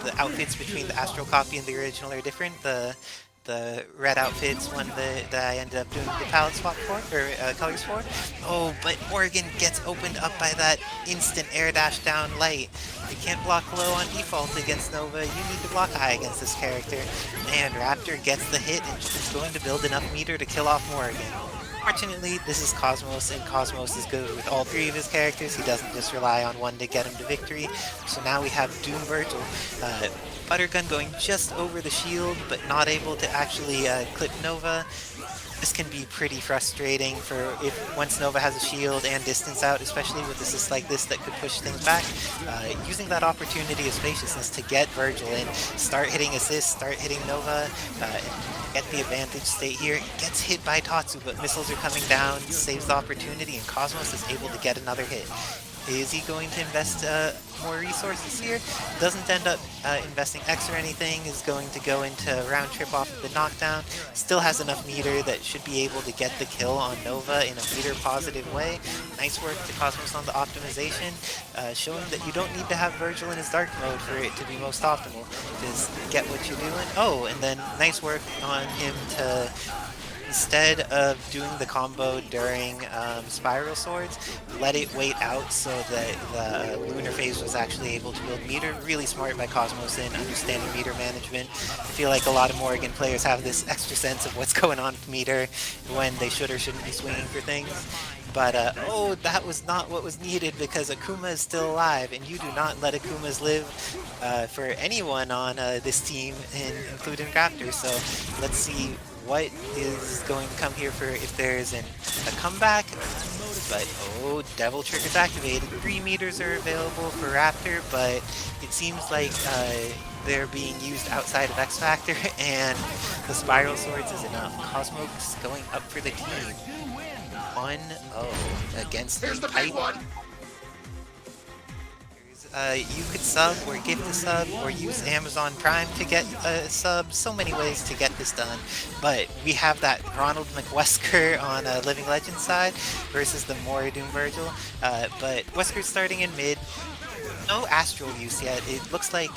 the outfits between the Astral copy and the original are different. The red outfits, one that I ended up doing the palette swap for, or colors for. Oh, but Morgan gets opened up by that instant air dash down light. You can't block low on default against Nova, you need to block high against this character. And Raptor gets the hit and is going to build enough meter to kill off Morgan. Fortunately, this is Cosmos, and Cosmos is good with all three of his characters. He doesn't just rely on one to get him to victory. So now we have Doom Virgil. Buttergun going just over the shield, but not able to actually clip Nova. This can be pretty frustrating for once Nova has a shield and distance out, especially with assists like this that could push things back. Using that opportunity of spaciousness to get Virgil in, start hitting assists, start hitting Nova, get the advantage state here. Gets hit by Tatsu, but missiles are coming down, saves the opportunity, and Cosmos is able to get another hit. Is he going to invest more resources here? Doesn't end up investing X or anything, is going to go into round trip off of the knockdown. Still has enough meter that should be able to get the kill on Nova in a meter positive way. Nice work to Cosmos on the optimization, showing that you don't need to have Virgil in his dark mode for it to be most optimal. Just get what you're doing. Oh, and then nice work on him to, instead of doing the combo during Spiral Swords, let it wait out so that the Lunar Phase was actually able to build meter. Really smart by Cosmos in understanding meter management. I feel like a lot of Morrigan players have this extra sense of what's going on with meter when they should or shouldn't be swinging for things. But, oh, that was not what was needed because Akuma is still alive, and you do not let Akumas live for anyone on this team, including Raptor. So let's see what is going to come here for if there's a comeback. But, oh, Devil Trigger's activated. 3 meters are available for Raptor, but it seems like they're being used outside of X Factor, and the Spiral Swords is enough. Cosmos going up for the team. 1-0 against the big one. You could sub or gift a sub or use Amazon Prime to get a sub. So many ways to get this done. But we have that Ronald McWesker on Living Legends side versus the Mora Doom Virgil. But Wesker's starting in mid. No Astral use yet. It looks like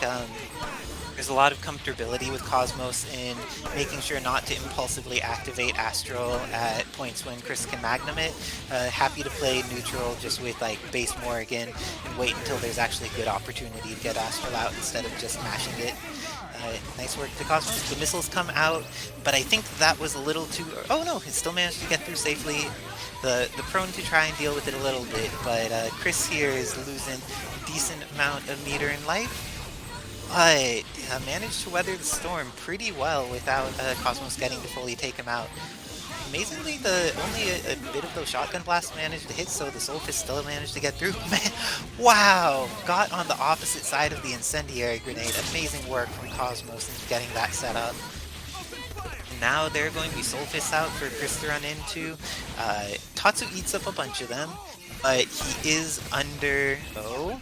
there's a lot of comfortability with Cosmos in making sure not to impulsively activate Astral at points when Chris can Magnum it. Happy to play neutral just with like base Morrigan and wait until there's actually a good opportunity to get Astral out instead of just mashing it. Nice work to Cosmos. The missiles come out, but I think that was a little too... Oh no, he still managed to get through safely. The prone to try and deal with it a little bit, but Chris here is losing a decent amount of meter in life. But managed to weather the storm pretty well without Cosmos getting to fully take him out. Amazingly, only a bit of those shotgun blasts managed to hit, so the Soul Fist still managed to get through. Man, wow! Got on the opposite side of the incendiary grenade. Amazing work from Cosmos in getting that set up. Now they're going to be Soul Fists out for Chris to run into. Tatsu eats up a bunch of them, but he is under... Oh...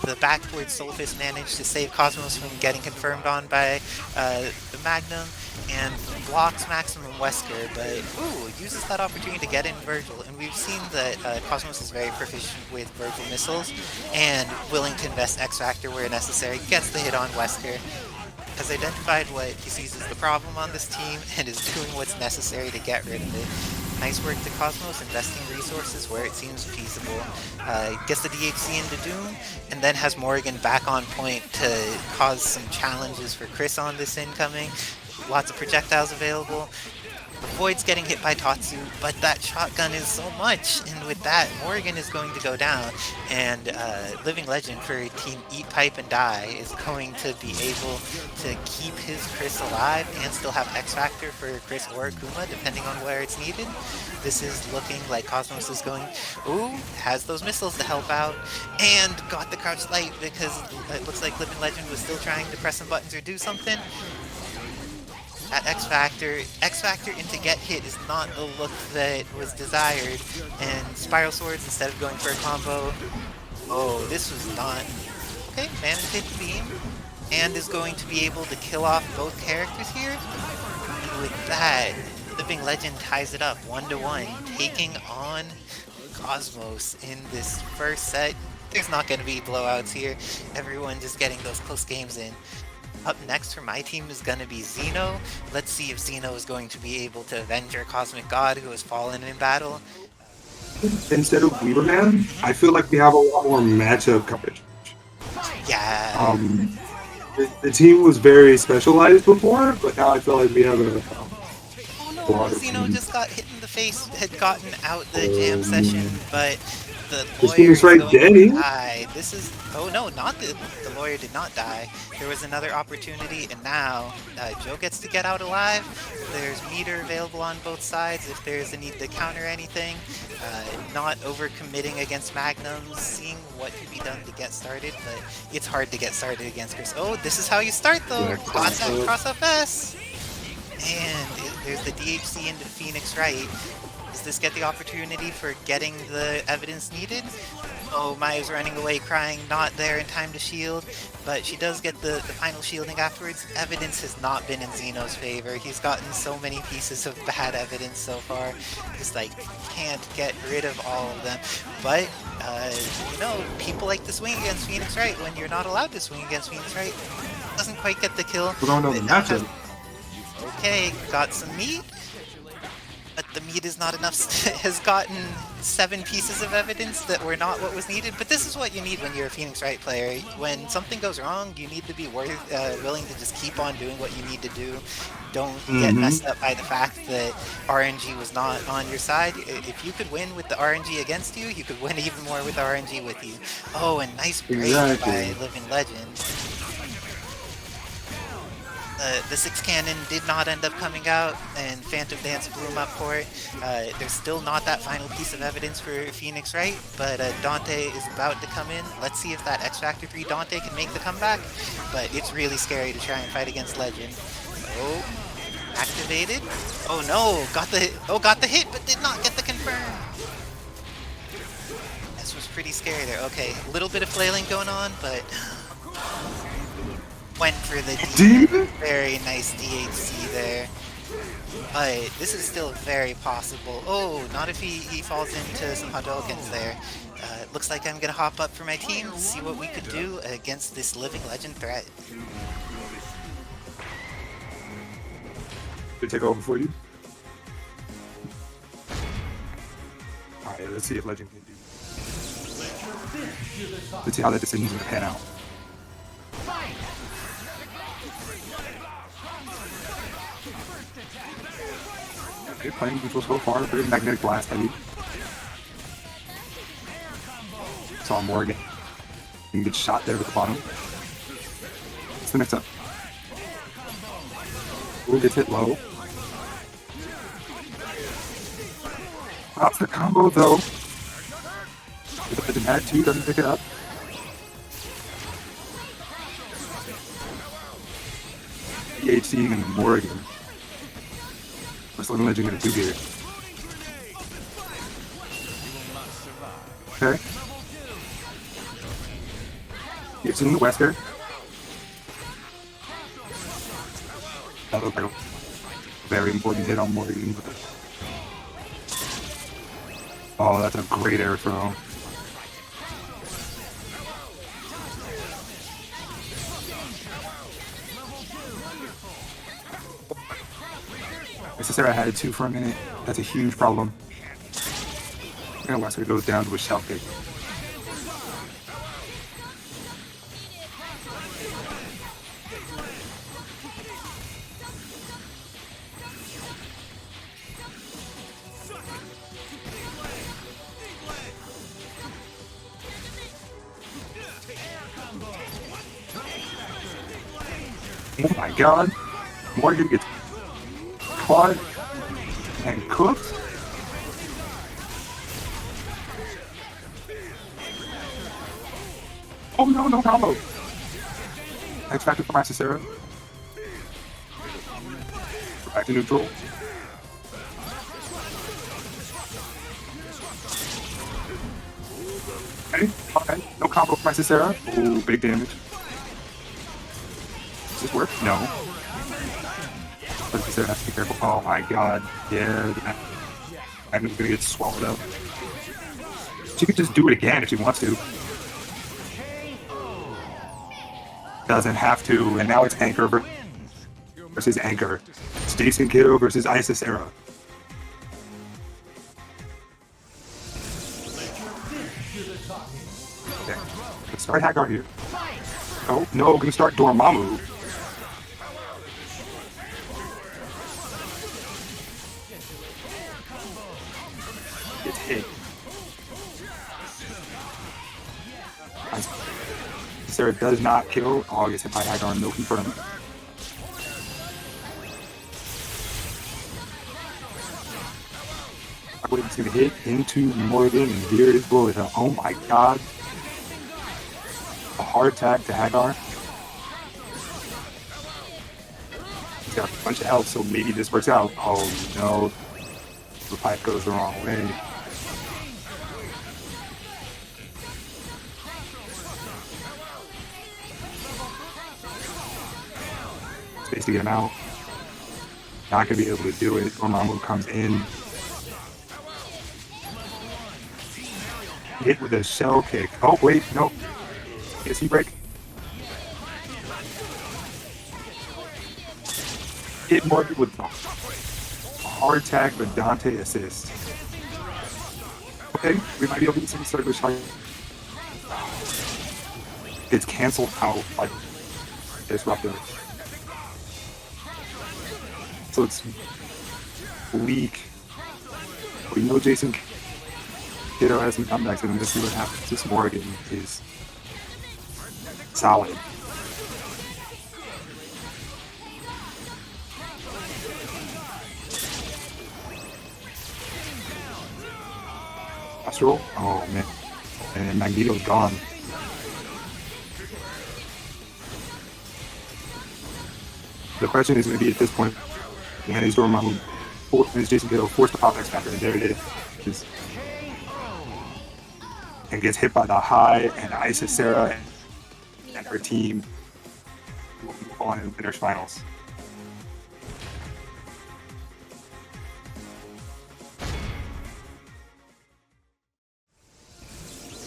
the back towards Soul Fist managed to save Cosmos from getting confirmed on by the Magnum, and blocks Maximum Wesker, but uses that opportunity to get in Virgil, and we've seen that Cosmos is very proficient with Virgil missiles, and willing to invest X Factor where necessary, gets the hit on Wesker, has identified what he sees as the problem on this team, and is doing what's necessary to get rid of it. Nice work to Cosmos, investing resources where it seems feasible. Gets the DHC into Doom, and then has Morrigan back on point to cause some challenges for Chris on this incoming. Lots of projectiles available. Avoids getting hit by Tatsu, but that shotgun is so much, and with that, Morrigan is going to go down, and Living Legend for Team Eat, Pipe, and Die is going to be able to keep his Chris alive and still have X Factor for Chris or Akuma, depending on where it's needed. This is looking like Cosmos is going, has those missiles to help out, and got the Crouch Light because it looks like Living Legend was still trying to press some buttons or do something. At X Factor into get hit is not the look that was desired, and Spiral Swords instead of going for a combo. Oh, this was not... Okay, managed to hit the beam, and is going to be able to kill off both characters here. And with that, Living Legend ties it up 1-1, taking on Cosmos in this first set. There's not going to be blowouts here. Everyone just getting those close games in. Up next for my team is going to be Xeno. Let's see if Xeno is going to be able to avenge our Cosmic God who has fallen in battle. Instead of Weaverman, I feel like we have a lot more matchup coverage. Yeah. The team was very specialized before, but now I feel like we have a Oh no, broader Xeno team. just got hit in the face, had gotten out the jam session, but the Is lawyer Phoenix is Wright going dead to here? die. This is, oh no, not the lawyer did not die. There was another opportunity, and now Joe gets to get out alive. There's meter available on both sides if there's a need to counter anything. Not overcommitting against Magnums, seeing what could be done to get started, but it's hard to get started against Chris. Oh, this is how you start though. Yeah, Got that up. cross up S. And there's the DHC into Phoenix Wright. Does this get the opportunity for getting the evidence needed? Oh, Maya's running away crying, not there in time to shield, but she does get the final shielding afterwards. Evidence has not been in Xeno's favor. He's gotten so many pieces of bad evidence so far. Just like, can't get rid of all of them. But, you know, people like to swing against Phoenix Wright when you're not allowed to swing against Phoenix Wright. Doesn't quite get the kill. We're going on the matchup. Okay, got some meat, but the meat is not enough. Has gotten 7 pieces of evidence that were not what was needed, but this is what you need when you're a Phoenix Wright player. When something goes wrong, you need to be willing to just keep on doing what you need to do. Don't get messed up by the fact that RNG was not on your side. If you could win with the RNG against you, you could win even more with RNG with you. Oh, and nice break by Living Legend. The 6 cannon did not end up coming out, and Phantom Dance blew him up for it. There's still not that final piece of evidence for Phoenix Wright, but Dante is about to come in. Let's see if that X Factor 3 Dante can make the comeback, but it's really scary to try and fight against Legend. Oh, activated. Oh no, got the hit, but did not get the confirm. This was pretty scary there. Okay, a little bit of flailing going on, but went for the demon. Very nice DHC there. But this is still very possible. Oh, not if he falls into some Hadoukens there. Looks like I'm gonna hop up for my team, see what we could do against this Living Legend threat. To take over for you. Alright, let's see if Legend can do. Let's see how that decision's gonna pan out. Okay, playing neutral so far, very magnetic blast heavy. Saw Morgan. You can get shot there at the bottom. What's the next up? Ooh, gets hit low. Pops the combo though. The Mad 2 doesn't pick it up. DHC and Morgan. What's Living Legend gonna do here? Okay. Gets in the Wesker. That looked like a very important hit on Morgan. Oh, that's a great air throw. Sarah had 2 for a minute. That's a huge problem. And Wesker goes down to a shell kick. Oh my god. Morgan gets caught and cooked. Oh no, no combo. X Factor for my Cicero. Back to neutral. Okay, okay. No combo for my Cicero. Ooh, big damage. Does this work? No. But Cicero has to be careful. Oh my god. Yeah. I'm gonna get swallowed up. She could just do it again if she wants to. Doesn't have to, and now it's Anchor versus Anchor. It's Jason Kiddo versus Isis Era. Okay, let's start Hagar here. Oh, no, gonna start Dormammu. It's hit. Sarah does not kill. Oh, gets hit by Hagar, no confirm. I believe it's gonna hit into Morgan, and here it is bullet hell. Oh my god. A hard tag to Hagar. He's got a bunch of health, so maybe this works out. Oh no. The pipe goes the wrong way. Space to get him out. Not gonna be able to do it. Dormammu comes in. Hit with a shell kick. Oh wait, no. Is he break? Hit Morgan with a hard tag, but Dante assist. Okay, we might be able to get some sort of shot. It's cancelled out by this Raptor. So it's weak. We know Jason Kiddo has some comebacks, and let's see what happens. This Morgan is solid. Astral? Oh man. And Magneto's gone. The question is going to be at this point, and is Dormammu, is Jason Kiddo forced to pop X Factor, and there it is. And gets hit by the high, and Isis Sarah and her team will move on in the finish finals.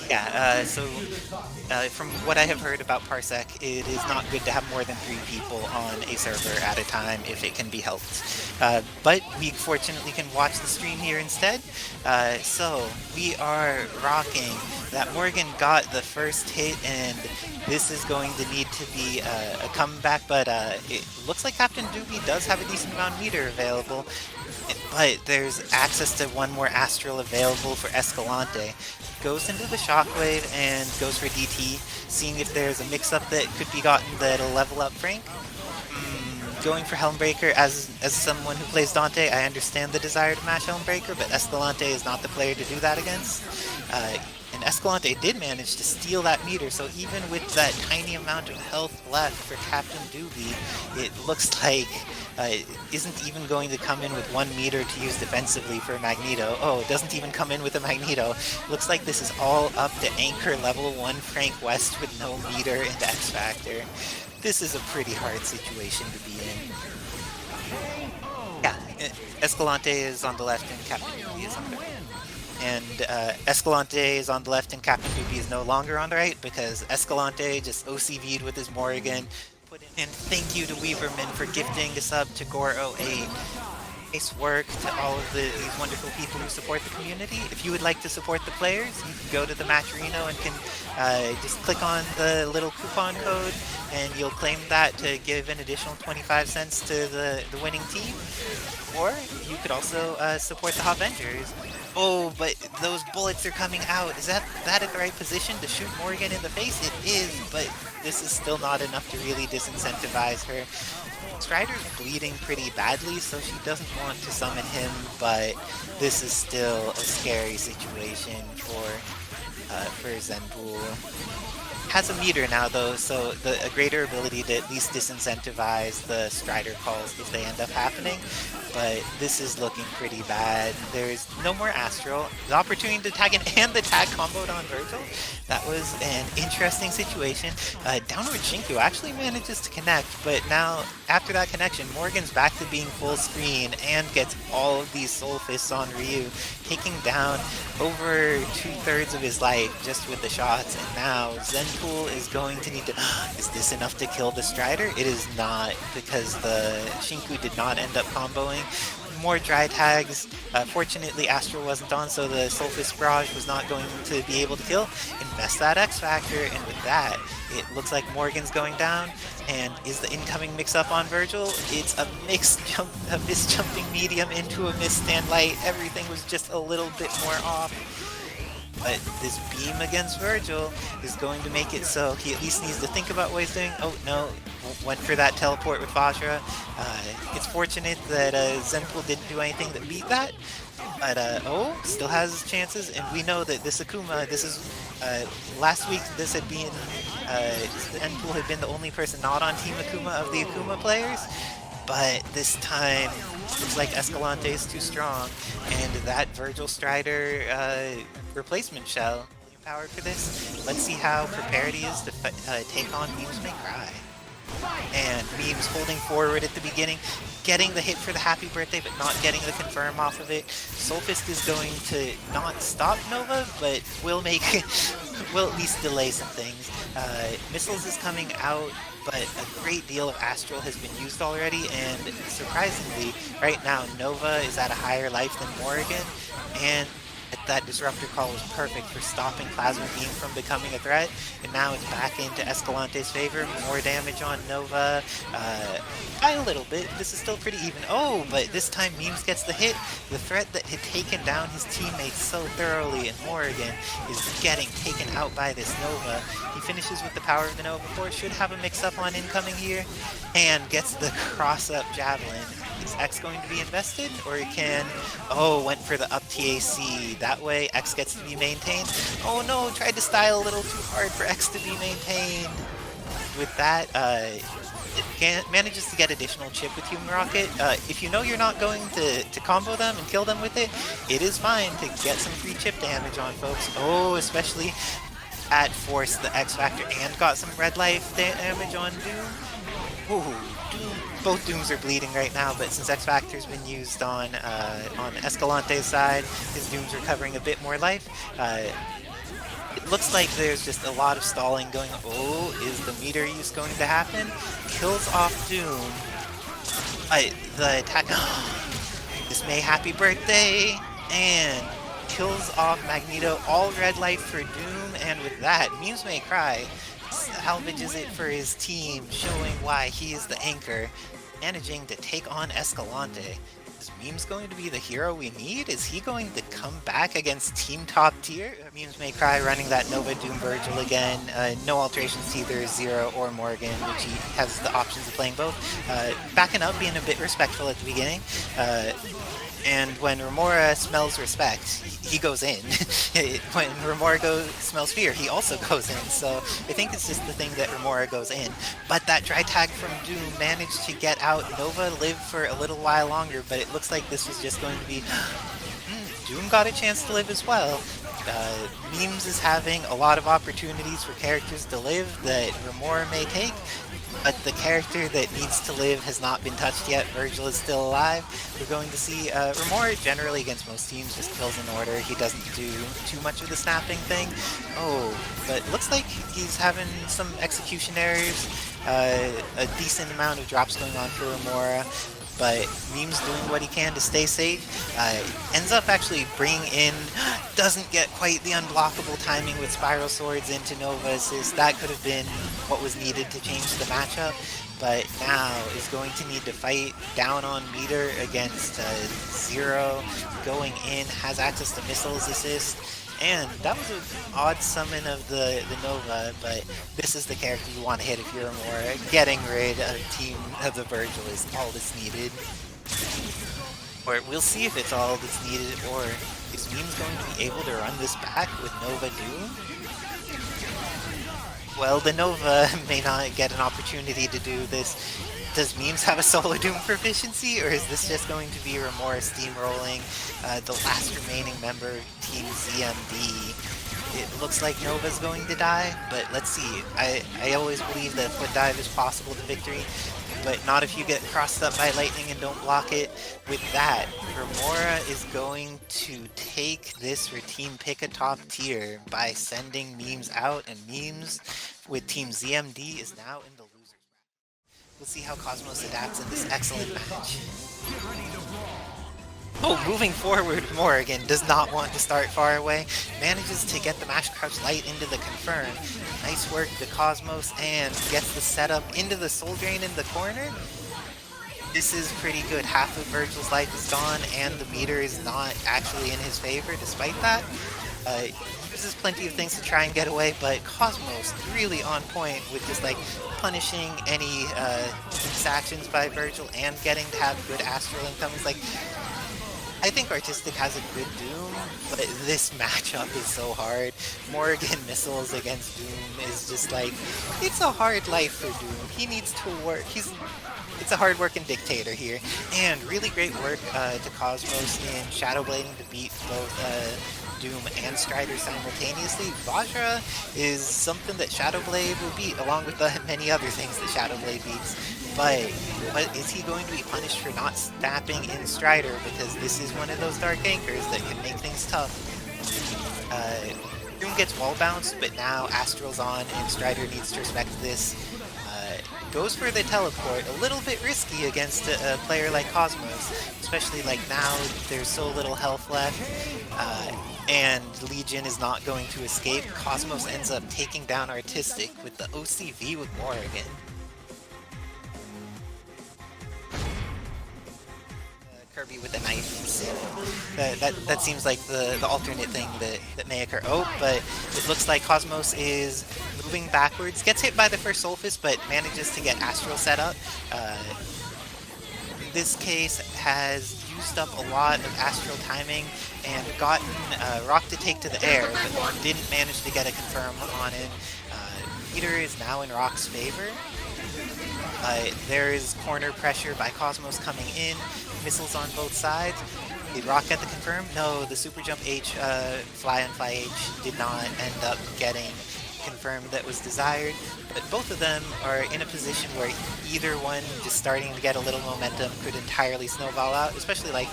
Yeah, from what I have heard about Parsec, it is not good to have more than 3 people on a server at a time if it can be helped. But we fortunately can watch the stream here instead. So we are rocking that Morgan got the first hit, and this is going to need to be a comeback, but it looks like Captain Dukey does have a decent amount of meter available. But there's access to one more Astral available for Escalante. Goes into the Shockwave and goes for DT, seeing if there's a mix-up that could be gotten that'll level up Frank. Going for Helmbreaker, as someone who plays Dante, I understand the desire to match Helmbreaker, but Escalante is not the player to do that against. And Escalante did manage to steal that meter, so even with that tiny amount of health left for Captain Dukey, it looks like it isn't even going to come in with 1 meter to use defensively for Magneto. Oh, it doesn't even come in with a Magneto. Looks like this is all up to Anchor level 1 Frank West with no meter and X Factor. This is a pretty hard situation to be in. Yeah, Escalante is on the left and Captain Dukey is on the right. And Escalante is on the left and Captain Dukey is no longer on the right because Escalante just OCV'd with his Morrigan. And thank you to Weaverman for gifting a sub to Gore08. Nice work to all of these wonderful people who support the community. If you would like to support the players, you can go to the Matcherino and can just click on the little coupon code and you'll claim that to give an additional 25 cents to the winning team. Or you could also support the Avengers. Oh, but those bullets are coming out. Is that at the right position to shoot Morgan in the face? It is, but this is still not enough to really disincentivize her. Strider's bleeding pretty badly, so she doesn't want to summon him, but this is still a scary situation for Zenpool. Has a meter now though, so a greater ability to at least disincentivize the Strider calls if they end up happening, but this is looking pretty bad. There's no more Astral. The opportunity to tag in and the tag comboed on Virgil. That was an interesting situation. Downward Shinku actually manages to connect, but now after that connection, Morgan's back to being full screen and gets all of these Soul Fists on Ryu, taking down over 2/3 of his life just with the shots, and now Zenpool Zenpool is going to need to... Is this enough to kill the Strider? It is not, because the Shinku did not end up comboing. More dry tags. Fortunately, Astral wasn't on, so the Sulphus Barrage was not going to be able to kill. Invest that X Factor, and with that, it looks like Morgan's going down. And is the incoming mix-up on Virgil? It's a mixed jump, a mis-jumping medium into a miss-stand light. Everything was just a little bit more off. But this beam against Virgil is going to make it so he at least needs to think about what he's doing. Oh no, went for that teleport with Vajra. It's fortunate that Zenpool didn't do anything that beat that. But oh, still has his chances, and we know that this Akuma, this is last week this had been Zenpool had been the only person not on Team Akuma of the Akuma players. But this time, looks like Escalante is too strong, and that Virgil Strider replacement shell powered for this. Let's see how prepared he is to take on Memes May Cry. And Memes holding forward at the beginning, getting the hit for the happy birthday, but not getting the confirm off of it. Soulfist is going to not stop Nova, but will make, will at least delay some things. Missiles is coming out, but a great deal of Astral has been used already, and surprisingly, right now Nova is at a higher life than Morrigan, and that Disruptor call was perfect for stopping Plasma Beam from becoming a threat, and now it's back into Escalante's favor. More damage on Nova, by a little bit. This is still pretty even. Oh, but this time Memes gets the hit. The threat that had taken down his teammates so thoroughly in Morrigan is getting taken out by this Nova. He finishes with the power of the Nova Force, should have a mix-up on incoming here, and gets the cross-up Javelin. Is X going to be invested, or it can... Oh, went for the up TAC. That way, X gets to be maintained. Oh no, tried to style a little too hard for X to be maintained. With that, it manages to get additional chip with Human Rocket. If you know you're not going to combo them and kill them with it, it is fine to get some free chip damage on folks. Oh, especially at Force the X Factor and got some red life damage on Doom. Ooh, Doom. Both Dooms are bleeding right now, but since X Factor's been used on Escalante's side, his Doom's recovering a bit more life. It looks like there's just a lot of stalling going on. Oh, is the meter use going to happen? Kills off Doom. The attack... This May happy birthday! And kills off Magneto. All red life for Doom, and with that, Memes May Cry salvages it for his team, showing why he is the anchor, managing to take on Escalante. Is Memes going to be the hero we need? Is he going to come back against Team Top Tier? Memes May Cry running that Nova Doom Virgil again. No alterations to either Zero or Morgan, which he has the options of playing both. Backing up, being a bit respectful at the beginning. And when Remora smells respect, he goes in. When Remora smells fear, he also goes in. So I think it's just the thing that Remora goes in. But that dry tag from Doom managed to get out. Nova lived for a little while longer, but it looks like this was just going to be... Doom got a chance to live as well. Memes is having a lot of opportunities for characters to live that Remora may take, but the character that needs to live has not been touched yet. Virgil is still alive. We're going to see Remora generally against most teams just kills in order. He doesn't do too much of the snapping thing. Oh, but looks like he's having some execution errors. A decent amount of drops going on for Remora. But Memes doing what he can to stay safe. Ends up actually bringing in, doesn't get quite the unblockable timing with Spiral Swords into Nova Assist. That could have been what was needed to change the matchup. But now is going to need to fight down on meter against Zero. Going in, has access to Missiles Assist. And that was an odd summon of the Nova, but this is the character you want to hit if you're more. Getting rid of Team of the Virgil is all that's needed. Or we'll see if it's all that's needed, or is Memes going to be able to run this back with Nova Doom? Well, the Nova may not get an opportunity to do this. Does Memes have a solo Doom proficiency, or is this just going to be Remora steamrolling the last remaining member of Team ZMB? It looks like Nova's going to die, but let's see. I always believe that foot dive is possible to victory, but not if you get crossed up by lightning and don't block it. With that, Remora is going to take this routine pick a top tier by sending Memes out, and Memes with Team ZMD is now in the losers bracket. We'll see how Cosmos adapts in this excellent match. Oh, moving forward, Morrigan does not want to start far away. Manages to get the mash crouch light into the confirm. Nice work to Cosmos, and gets the setup into the soul drain in the corner. This is pretty good. Half of Virgil's life is gone, and the meter is not actually in his favor despite that. He uses plenty of things to try and get away, but Cosmos really on point with just like punishing any actions by Virgil and getting to have good astral income. It's like, I think Artistic has a good Doom, but this matchup is so hard. Morrigan missiles against Doom is just like, it's a hard life for Doom. He needs to work. It's a hard-working dictator here. And really great work to Cosmos in Shadowblading to beat both Doom and Strider simultaneously. Vajra is something that Shadowblade will beat, along with the many other things that Shadowblade beats. But is he going to be punished for not snapping in Strider? Because this is one of those dark anchors that can make things tough. Doom gets wall bounced, but now Astral's on, and Strider needs to respect this. Goes for the teleport, a little bit risky against a player like Cosmos, especially like now there's so little health left, and Legion is not going to escape. Cosmos ends up taking down Artistic with the OCV with Morrigan. Kirby with a knife, so that seems like the alternate thing that may occur. Oh, but it looks like Cosmos is moving backwards, gets hit by the first Soul Fist, but manages to get Astral set up. In this case, has used up a lot of Astral timing and gotten Rock to take to the air, but didn't manage to get a confirm on it. Meter is now in Rock's favor. There is corner pressure by Cosmos coming in, missiles on both sides. Did Rock get the confirm? No, the Super Jump H, Fly on Fly H did not end up getting confirmed that was desired, but both of them are in a position where either one just starting to get a little momentum could entirely snowball out, especially like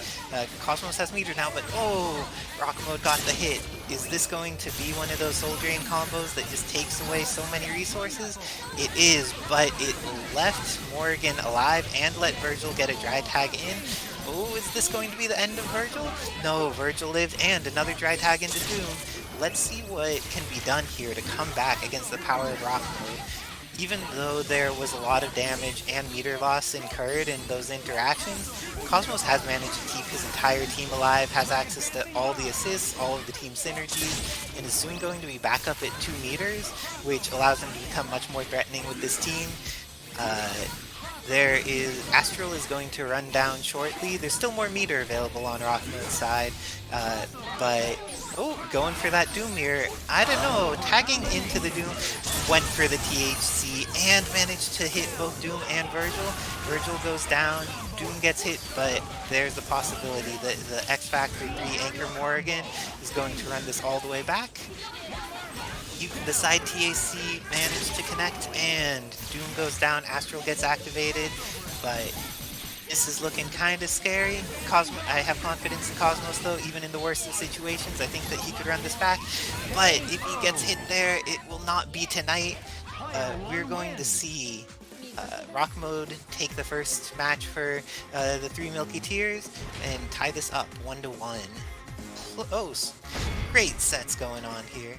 Cosmos has meter now, but oh, Rock Mode got the hit. Is this going to be one of those Soul Drain combos that just takes away so many resources? It is, but it left Morrigan alive and let Virgil get a dry tag in. Oh, is this going to be the end of Virgil? No, Virgil lived, and another dry tag into Doom. Let's see what can be done here to come back against the power of Rock Mode. Even though there was a lot of damage and meter loss incurred in those interactions, Cosmos has managed to keep his entire team alive, has access to all the assists, all of the team synergies, and is soon going to be back up at 2 meters, which allows him to become much more threatening with this team. Astral is going to run down shortly. There's still more meter available on Rock Mode's side, but oh, going for that Doom here. I don't know, tagging into the Doom, went for the THC and managed to hit both Doom and Virgil. Virgil goes down, Doom gets hit, but there's the possibility that the X Factor 3 Anchor Morrigan is going to run this all the way back. The side TAC managed to connect, and Doom goes down, Astral gets activated, but this is looking kind of scary. I have confidence in Cosmos though, even in the worst of situations. I think that he could run this back, but if he gets hit there, it will not be tonight. We're going to see Rock Mode take the first match for the 3 Milky Tiers and tie this up 1-1. Close. Great sets going on here.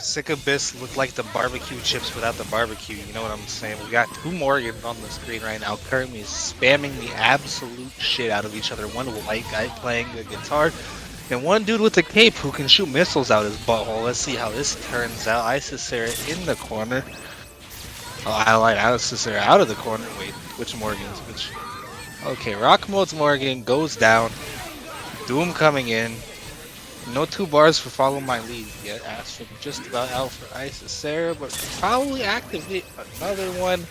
Sick Abyss look like the barbecue chips without the barbecue. You know what I'm saying? We got two Morgans on the screen right now, currently spamming the absolute shit out of each other. One white guy playing the guitar, and one dude with a cape who can shoot missiles out his butthole. Let's see how this turns out. Isisera in the corner. Oh, I like Isisera out of the corner. Wait, which Morgan's which? Okay, Rock Mode's Morgan goes down. Doom coming in. No 2 bars for follow my lead yet. Asked for just about out for Isisera, but probably activate another one.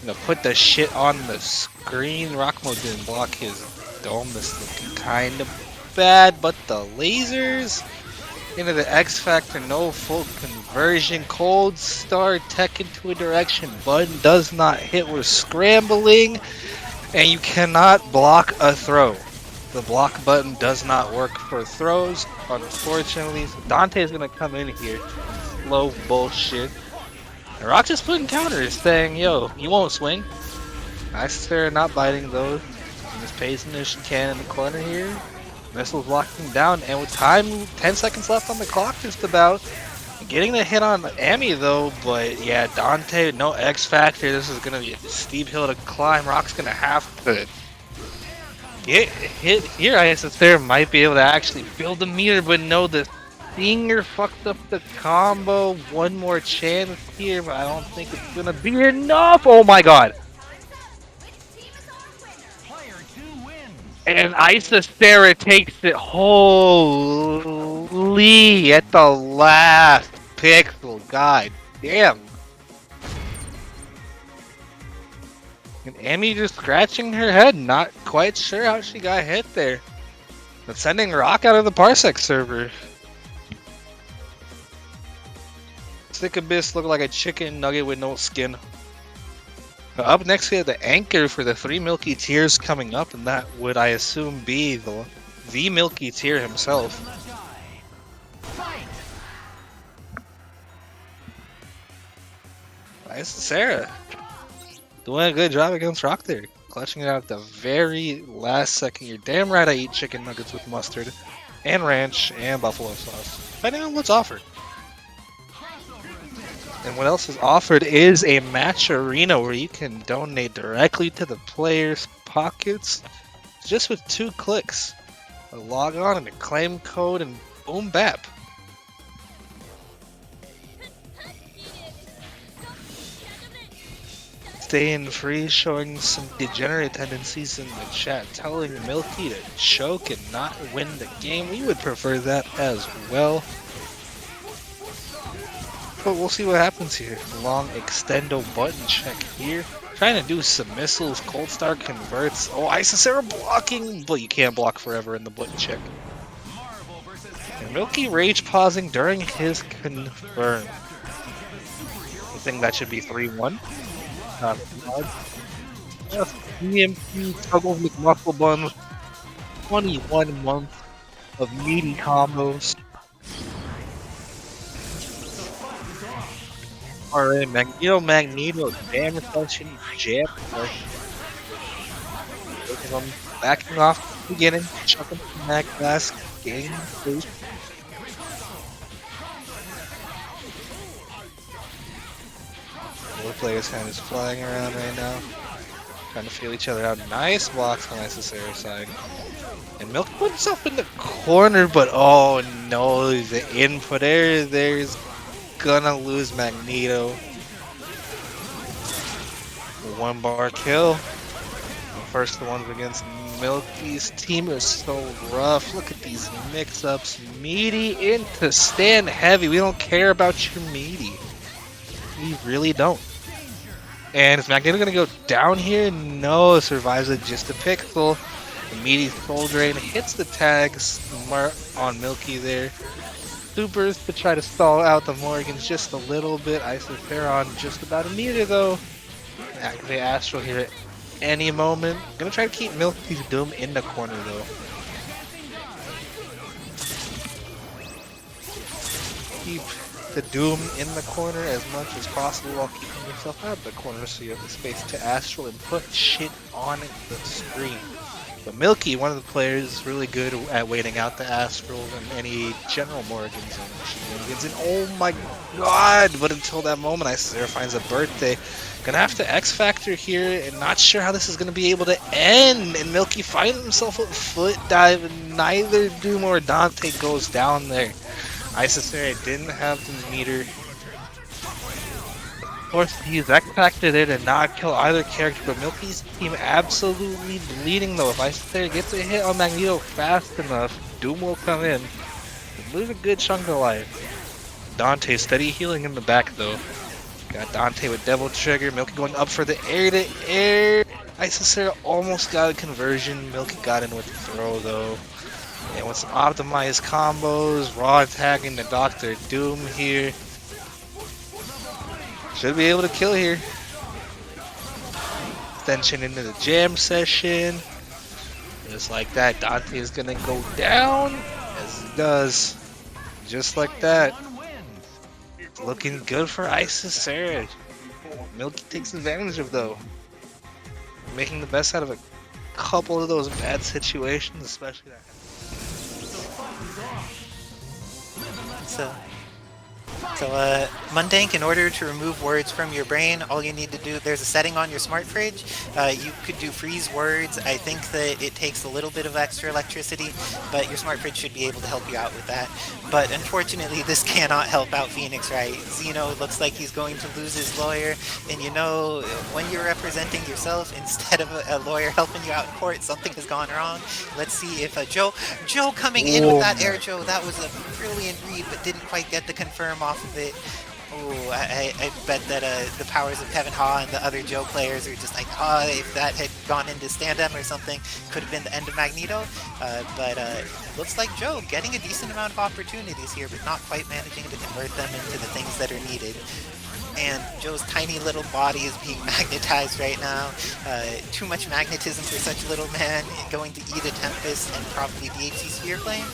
Gonna put the shit on the screen. Rockmo didn't block his dome. This looking kind of bad, but the lasers into the X Factor, no full conversion. Cold Star tech into a direction. Button does not hit. We're scrambling, and you cannot block a throw. The block button does not work for throws, unfortunately. So Dante is gonna come in here, slow bullshit. And Rock just putting counters, saying, "Yo, you won't swing." Isisera not biting those. And just pacing as she can in the corner here. Missiles blocking down, and with time, 10 seconds left on the clock, just about. Getting the hit on Amy though, but yeah, Dante, no X Factor. This is gonna be a steep hill to climb. Rock's gonna have to get hit here. Isisera might be able to actually build a meter, but no, the Stinger fucked up the combo. One more chance here, but I don't think it's gonna be enough. Oh my god. And Isisera takes it. Holy, at the last pixel. God damn. And Amy just scratching her head, not quite sure how she got hit there. But sending Rock out of the Parsec server. Sick Abyss look like a chicken nugget with no skin. Up next we have the anchor for the 3 Milky tiers coming up, and that would, I assume, be the Milky tier himself. Isisera doing a good job against Rock there. Clutching it out at the very last second. You're damn right I eat chicken nuggets with mustard and ranch and buffalo sauce, depending on what's offered. And what else is offered is a match arena where you can donate directly to the players' pockets just with 2 clicks. A log on and a claim code, and boom bap. Staying free, showing some degenerate tendencies in the chat, telling Milkie to choke and not win the game. We would prefer that as well. But we'll see what happens here. Long extendo button check here. Trying to do some missiles. Cold Star converts. Oh, Isisera blocking, but you can't block forever in the button check. And Milkie rage pausing during his confirm. I think that should be 3-1. EMP struggles with muscle buns. 21 months of meaty combos. Alright, Magneto, damage function, jab. Backing off at the beginning, chucking the mag glass, getting the boost. Both players kind of just flying around right now, trying to feel each other out. Nice blocks on Isisera's side. And Milk put himself in the corner, but oh no, the input there's gonna lose Magneto. 1 bar kill. First ones against Milkie's team is so rough. Look at these mix-ups. Meaty into stand heavy. We don't care about your meaty. We really don't. And is Magneto gonna go down here? No, survives it just a pixel. The meaty soul drain hits the tags on Milkie there. supers to try to stall out the Morgans just a little bit. Isoferon just about a meter though. Activate Astral here at any moment. Gonna try to keep Milkie's Doom in the corner though. Keep the Doom in the corner as much as possible while keeping yourself out of the corner so you have the space to Astral and put shit on the screen. But Milkie, one of the players, is really good at waiting out the Astrals and any general Morgans and shenanigans. And oh my god! But until that moment, Isaiah finds a birthday. Gonna have to X Factor here, and not sure how this is gonna be able to end. And Milkie finds himself a foot dive, and neither Doom or Dante goes down there. Isaiah didn't have the meter. Of course, he's X-Factored it and not kill either character, but Milkie's team absolutely bleeding though. If Isaiah gets a hit on Magneto fast enough, Doom will come in and lose a good chunk of life. Dante steady healing in the back though. Got Dante with Devil Trigger, Milkie going up for the air to air. Isaiah almost got a conversion, Milkie got in with the throw though. And with some optimized combos, raw attacking the Dr. Doom here. Should be able to kill here. Extension into the jam session. Just like that, Dante is gonna go down as he does. Just like that. Looking good for Isaiah. Milkie takes advantage of though. Making the best out of a couple of those bad situations, especially that. So, Mundank, in order to remove words from your brain, all you need to do, there's a setting on your smart fridge. You could do freeze words. I think that it takes a little bit of extra electricity, but your smart fridge should be able to help you out with that. But unfortunately, this cannot help out Phoenix, right? Xeno looks like he's going to lose his lawyer, and you know, when you're representing yourself instead of a lawyer helping you out in court, something has gone wrong. Let's see if Joe coming in with that air Joe, that was a brilliant read, but didn't quite get the confirm off of it. Oh, I bet that the powers of Kevin Ha and the other Joe players are just like, if that had gone into stand-em or something, could have been the end of Magneto. But looks like Joe getting a decent amount of opportunities here, but not quite managing to convert them into the things that are needed. And Joe's tiny little body is being magnetized right now. Too much magnetism for such a little man, going to eat a Tempest and probably DHC Sphere Flame.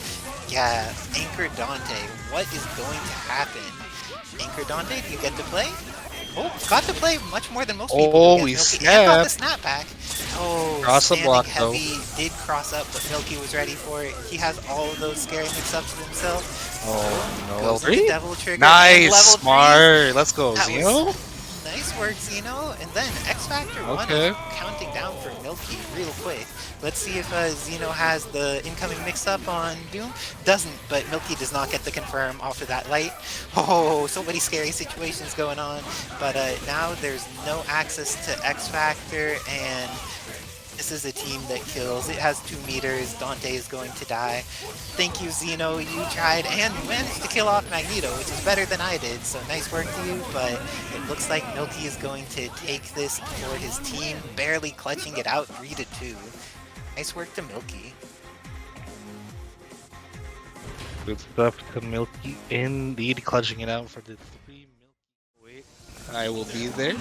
Yeah, Anchor Dante, what is going to happen? Anchor Dante, do you get to play? Oh, got to play much more than most people. Oh, he snapped. And got the snapback. Oh, cross the block heavy though. did cross up, but Milkie was ready for it. He has all of those scary mix-ups himself. Oh no! Goes with the Devil Trigger. Nice, level smart. Let's go, That Xeno. Nice work, Xeno. And then X Factor 1 is counting down for Milkie real quick. Let's see if Xeno has the incoming mix-up on Doom. Doesn't, but Milkie does not get the confirm off of that light. Oh, so many scary situations going on. But now there's no access to X Factor, and this is a team that kills. It has 2 meters. Dante is going to die. Thank you, Xeno. You tried and managed to kill off Magneto, which is better than I did. So nice work to you. But it looks like Milkie is going to take this for his team, barely clutching it out 3-2. Nice work to Milkie. Good stuff to Milkie. Indeed, clutching it out for the 3 Milkie. Wait, I will be there.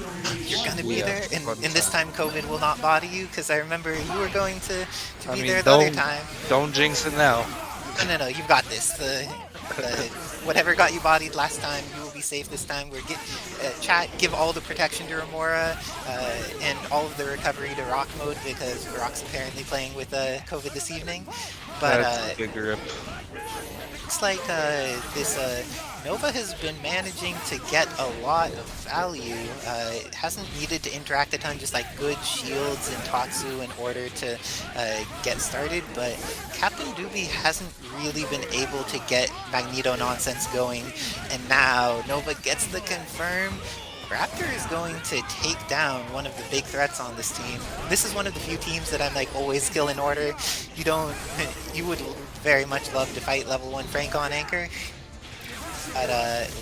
You're gonna be there, and this time COVID will not body you, because I remember you were going to be there the other time. Don't jinx it now. No, you've got this. Whatever got you bodied last time, you will be safe this time. Chat, give all the protection to Remora, and all of the recovery to Rock mode, because Rock's apparently playing with COVID this evening. But that's a big rip. looks like this Nova has been managing to get a lot of value. It hasn't needed to interact a ton, just like good shields and Tatsu in order to get started, but Captain Doobie hasn't really been able to get Magneto nonsense going, and now Nova gets the confirm. Raptor is going to take down one of the big threats on this team. This is one of the few teams that I'm like always skill in order. You would very much love to fight level 1 Frank on Anchor. But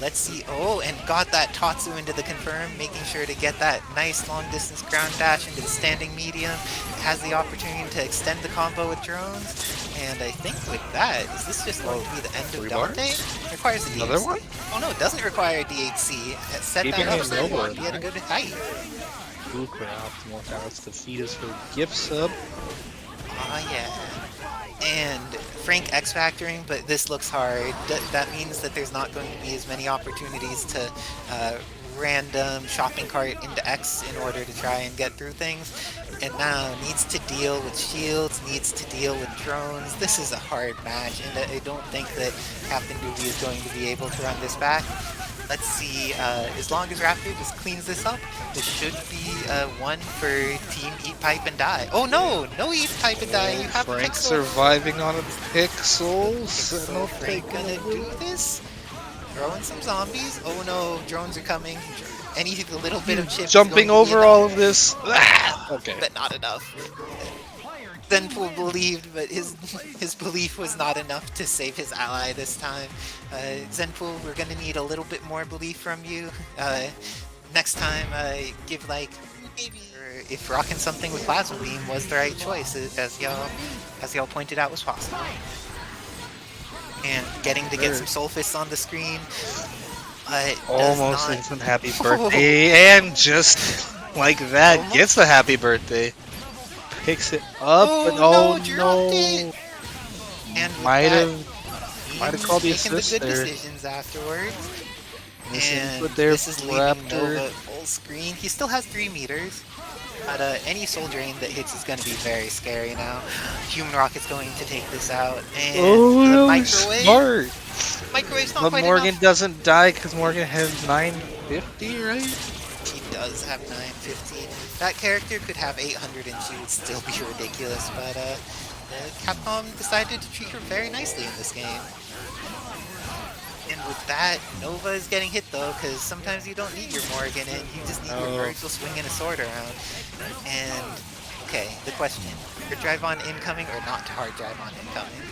let's see. Oh, and got that Tatsu into the confirm, making sure to get that nice long distance ground dash into the standing medium. Has the opportunity to extend the combo with drones. And I think with that, is this just going to be the end of 3 Dante? bars? Requires a Another DHC. one? Oh no, it doesn't require a DHC. Set Keeping that up it so you lower, want to be at a good height. Super optimal balance to feed us for gift sub. Ah, yeah. And Frank X factoring, but this looks hard. That means that there's not going to be as many opportunities to random shopping cart into X in order to try and get through things. And now needs to deal with shields, needs to deal with drones. This is a hard match, and I don't think that Captain Dukey is going to be able to run this back. Let's see, as long as Raptor just cleans this up, this should be one for Team Eat Pipe and Die. Oh no! No Eat Pipe and Die! You have Frank Pixel! surviving on a pixel. Pixel Frank gonna do this? Throwing some zombies. Oh no, drones are coming. Any little bit of chip is Jumping going to be over enough. all of this. Ah! Okay. But not enough. Zenpool believed, but his belief was not enough to save his ally this time. Zenpool, we're gonna need a little bit more belief from you. Next time, give like maybe, or if rocking something with Plasma Beam was the right choice, as y'all pointed out was possible. And getting to get some Soul Fists on the screen. Almost instant happy birthday, and just like that, Almost. gets the happy birthday. Picks it up, Oh, and oh no, dropped it. And with might that, have called the making assist the good there. decisions afterwards. Missing And input there, this is leaving Raptor. Nova full screen. He still has 3 meters, but any soul drain that hits is going to be very scary now. Human Rocket's going to take this out, and the Oh, microwave. smart! Microwave's not But quite Morgan enough. doesn't die because Morgan has 950, right? He does have 950. That character could have 800 and she would still be ridiculous, but Capcom decided to treat her very nicely in this game. And with that, Nova is getting hit though, because sometimes you don't need your Morgan and you just need your Virgil swinging a sword around. And, okay, the question, hard drive on incoming or not hard drive on incoming?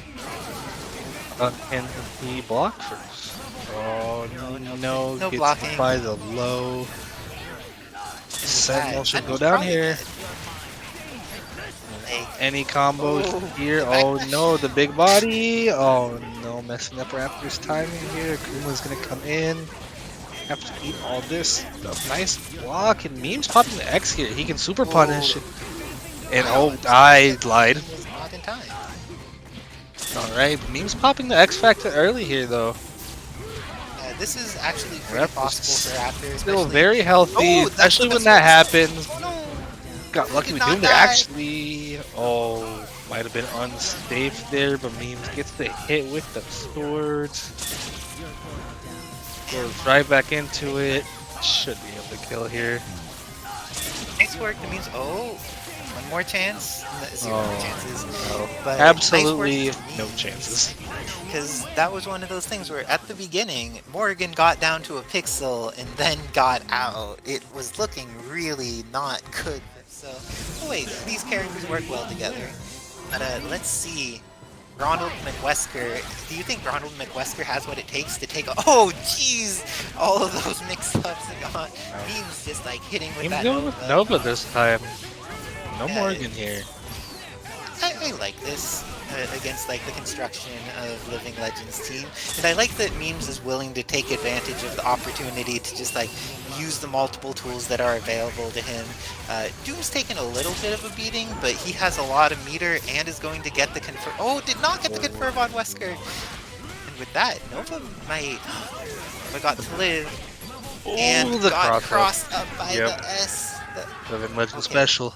And he blocked first. Oh, no, No gets blocking. by the low. Sentinel should go Sentinel's down probably here. dead. Like, Any combos Oh, here? the Oh backlash. no, the big body. Oh no, messing up Raptor's timing here. Kuma's gonna come in. Have to eat all this stuff. Nice block, and Meme's popping the X here. He can super punish. And oh, I lied. was not in time. Alright, Meme's popping the X Factor early here though. This is actually pretty Raptor's possible for Raptor, Still especially. very healthy, Oh, that's especially the when best that one. happens. Oh, no. Got lucky Did with not doom there. die. Actually, oh, might have been unsafe there, but Memes gets the hit with the swords. Goes right back into it. Should be able to kill here. Nice work. That means, oh, one more chance. Zero more chances. No. But Absolutely nice work no chances. Because that was one of those things where at the beginning, Morgan got down to a pixel and then got out. It was looking really not good. So, oh wait, these characters work well together. But let's see. Ronald McWesker. Do you think Ronald McWesker has what it takes to take a... Oh, jeez! All of those mix-ups and got Memes just like hitting with Memes that going with Nova. Nova this time. No Yeah, Morgan here. I like this against like the construction of Living Legends team, and I like that Memes is willing to take advantage of the opportunity to just like use the multiple tools that are available to him. Doom's taken a little bit of a beating, but he has a lot of meter and is going to get the confirm. Oh, did not get the confirm on Wesker. And with that, Nova might. Nova got to live and the got cross crossed up by Yep. the S. Living Legend Okay. special.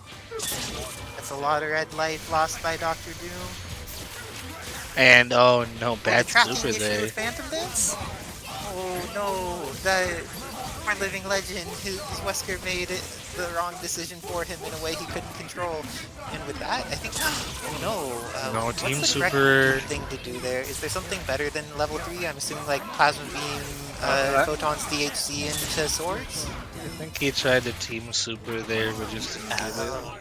That's a lot of red life lost by Dr. Doom. And oh no, bad Tracking super issue there. with Phantom Dance? Oh no, that poor Living Legend, his Wesker made it the wrong decision for him in a way he couldn't control. And with that, I think, oh no. No, what's Team the correct Super- thing to do there? Is there something better than level 3? I'm assuming like Plasma Beam, Photons DHC into Swords? I think he tried to team super there, but just didn't get it.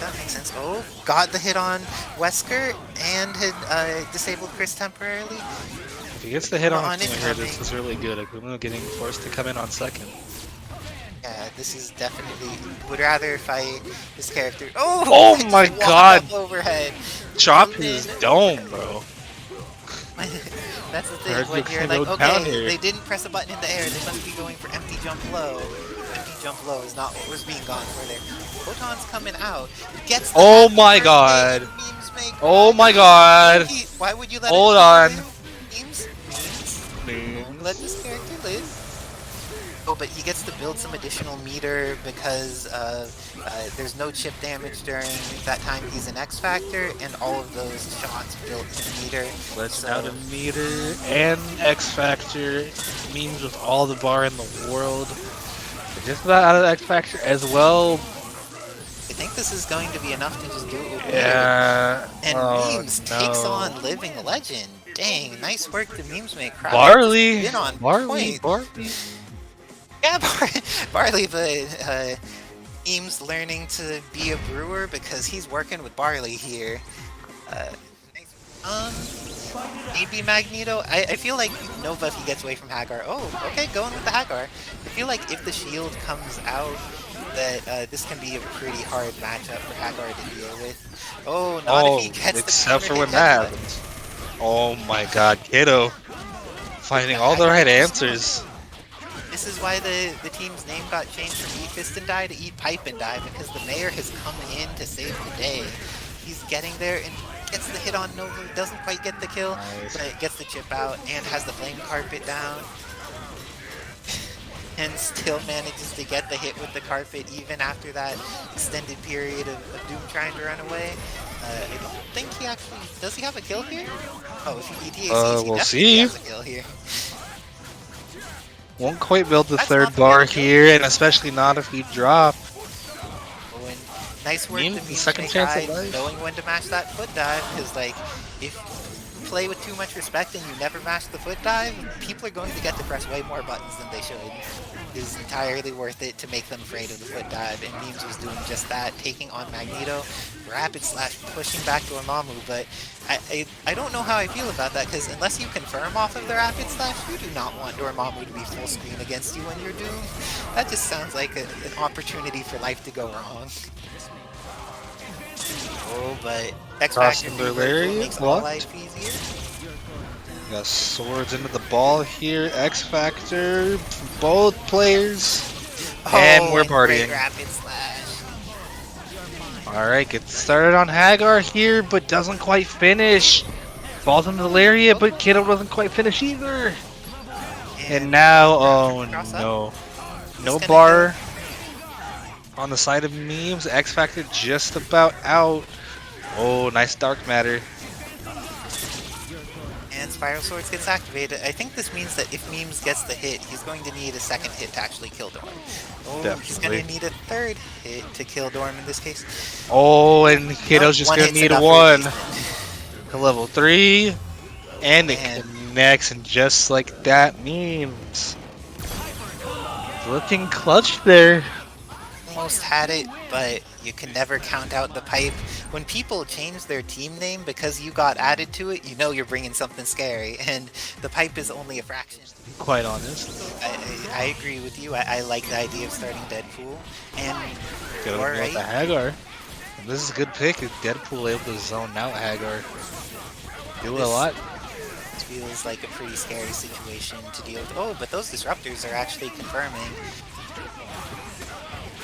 That makes sense. Oh, got the hit on Wesker and had disabled Chris temporarily. If he gets the hit on On Akuma here, this incoming. is really good. Akuma getting forced to come in on second. Yeah, this is definitely would rather fight this character. Oh, Oh I my just walked god! up overhead. Chop Zoom in. his dome, bro. That's the thing Heard when the you're like, Kiddo down okay, here. they didn't press a button in the air. They must be going for empty jump low. Empty jump low is not what was being gone for there. Photon's coming out. Gets the Oh happy my birthday. god. Memes may Oh cry. my god. Why would you let Hold a on. team live? Memes. Don't let Memes. this character live. Oh, but he gets to build some additional meter because there's no chip damage during that time he's an X Factor, and all of those shots built in meter. Legend out of meter and X Factor. Memes with all the bar in the world. Just about out of X Factor as well. I think this is going to be enough to just do it with meter. Yeah. And oh, Memes no. takes on Living Legend. Dang, nice work to Memes make cry. Barley. Been on Barley. point. Barley. Yeah, Barley, but Memes learning to be a brewer because he's working with Barley here. Maybe Magneto. I feel like Nova if he gets away from Hagar. Oh, okay, going with the Hagar. I feel like if the shield comes out, that this can be a pretty hard matchup for Hagar to deal with. Oh, not if he gets except the for counter when hit that headbutt. happens. Oh my god, Kiddo. Finding all the right answers. This is why the team's name got changed from Eat Fist and Die to Eat Pipe and Die, because the mayor has come in to save the day. He's getting there and gets the hit on Nova, doesn't quite get the kill, Nice. but gets the chip out and has the flame carpet down. And still manages to get the hit with the carpet even after that extended period of Doom trying to run away. I don't think he actually... Does he have a kill here? Oh, if he ETACs, he We'll definitely see. has a kill here. Won't quite build the That's third not the bar good kill. here, and especially not if we drop. Oh, and nice work Memes, to the Memes second make chance eye, of life. knowing when to mash that foot dive, because like, if you play with too much respect and you never mash the foot dive, people are going to get to press way more buttons than they should. It is entirely worth it to make them afraid of the foot dive, and Memes was doing just that, taking on Magneto, rapid slash pushing back Dormammu, but I don't know how I feel about that, because unless you confirm off of the rapid slash, you do not want Dormammu to be full screen against you when you're doomed. That just sounds like an opportunity for life to go wrong. Oh, but X Factor Crossing the lariat, makes all blocked. life easier. Got swords into the ball here. X Factor, both players. And we're great partying. rapid slash. Alright, gets started on Hagar here, but doesn't quite finish. Falls into the lariat, but Kiddo doesn't quite finish either. And now, oh cross up. no. He's No gonna bar on the side of Memes. X Factor just about out. Oh, nice dark matter. And Spiral Swords gets activated. I think this means that if Memes gets the hit, he's going to need a second hit to actually kill Dorm. Oh, he's going Definitely. to need a third hit to kill Dorm in this case. Oh, and Kiddo's just One gonna hit's need enough for one. Jason. To level 3. And it Man. connects, and just like that, Memes. Looking clutch there. Almost had it, but you can never count out the pipe. When people change their team name because you got added to it, you know you're bringing something scary, and the pipe is only a fraction. Quite honest. I agree with you. I like the idea of starting Deadpool, and Gotta you're go with right. the Hagar. And this is a good pick. Is Deadpool able to zone out Hagar? Do a This- lot. It feels like a pretty scary situation to deal with. Oh, but those disruptors are actually confirming.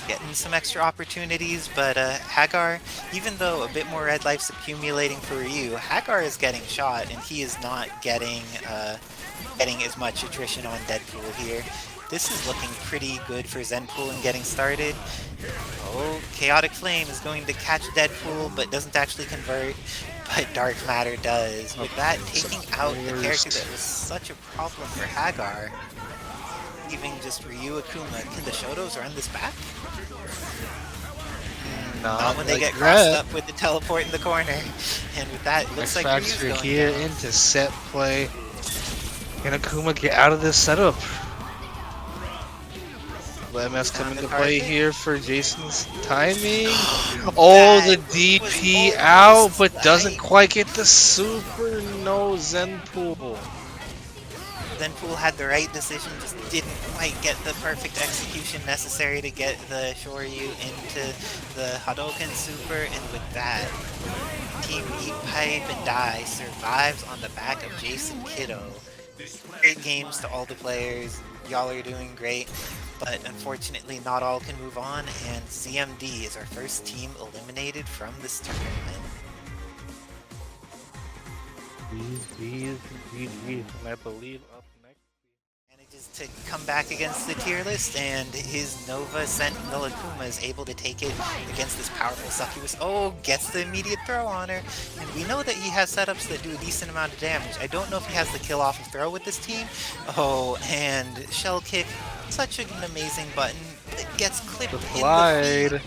Getting some extra opportunities, but Hagar, even though a bit more red life's accumulating for Ryu, Hagar is getting shot, and he is not getting as much attrition on Deadpool here. This is looking pretty good for Zenpool in getting started. Oh, Chaotic Flame is going to catch Deadpool, but doesn't actually convert. But Dark Matter does. With that, taking out the character that was such a problem for Hagar. Leaving just Ryu Akuma. Can the Shotos run this back? Not when they like get crossed that. up with the teleport in the corner. And with that, it looks X like Ryu's Factor going here down. into set play. Can Akuma get out of this setup? Let MS come Down the into play carpet. here for Jason's timing. Oh, the That DP was out, almost but doesn't right. quite get the super. No Zenpool. Zenpool had the right decision, just didn't quite get the perfect execution necessary to get the Shoryu into the Hadouken Super, and with that, Team Eat Pipe and Die survives on the back of Jason Kiddo. Great games to all the players, y'all are doing great, but unfortunately not all can move on, and ZMD is our first team eliminated from this tournament. And I believe up next. Manages to come back against the tier list, and his Nova Sentinel Akuma is able to take it against this powerful Succubus. Oh, gets the immediate throw on her, and we know that he has setups that do a decent amount of damage. I don't know if he has the kill off of throw with this team. Oh, and Shell Kick, such an amazing button. It gets clipped The in the slide. feet.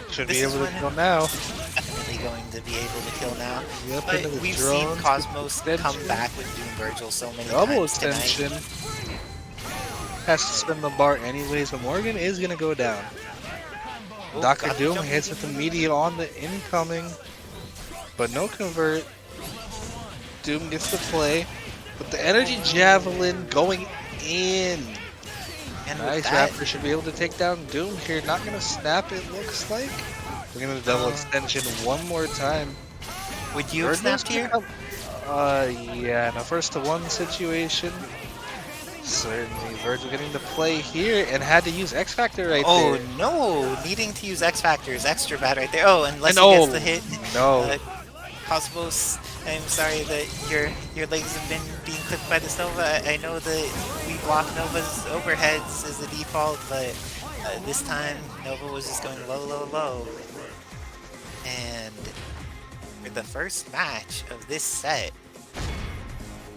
Should This be is able to when- kill now. Definitely going to be able to kill now. Yep, But into the we've seen drones, Cosmos come extension. back with Doom Virgil so many Double times tonight. extension. Has to spin the bar anyways, but Morgan is gonna go down. Oh, Dr. got the Doom jump hits with the meteor on the incoming, but no convert. Doom gets to play, but the energy javelin going in. And Nice, with that, Raptor should be able to take down Doom here. Not gonna snap, it looks like. We're gonna double extension one more time. would you have Virgil's snapped here? gonna come- yeah, in a first to one situation. Certainly, Virgil getting to play here and had to use X Factor right Oh there. no! Needing to use X Factor is extra bad right there. Oh, unless And he oh, gets the hit. no. Cosmos, I'm sorry that your legs have been being clipped by this Nova. I know that we block Nova's overheads as the default, but this time Nova was just going low, low, low. And for the first match of this set,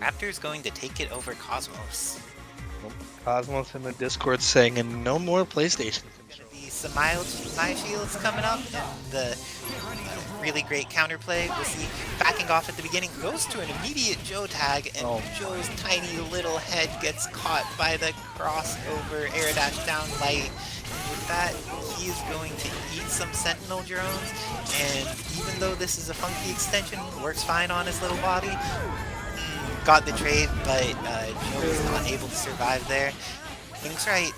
Raptor's going to take it over Cosmos. Cosmos in the Discord saying, and no more PlayStation control. The Samai Shields coming up, and the really great counterplay. We'll see backing off at the beginning, goes to an immediate Joe tag, and Joe's tiny little head gets caught by the crossover air dash down light. And with that, he is going to eat some Sentinel drones, and even though this is a funky extension, works fine on his little body. Got the trade, but Joe was not able to survive there. King's right,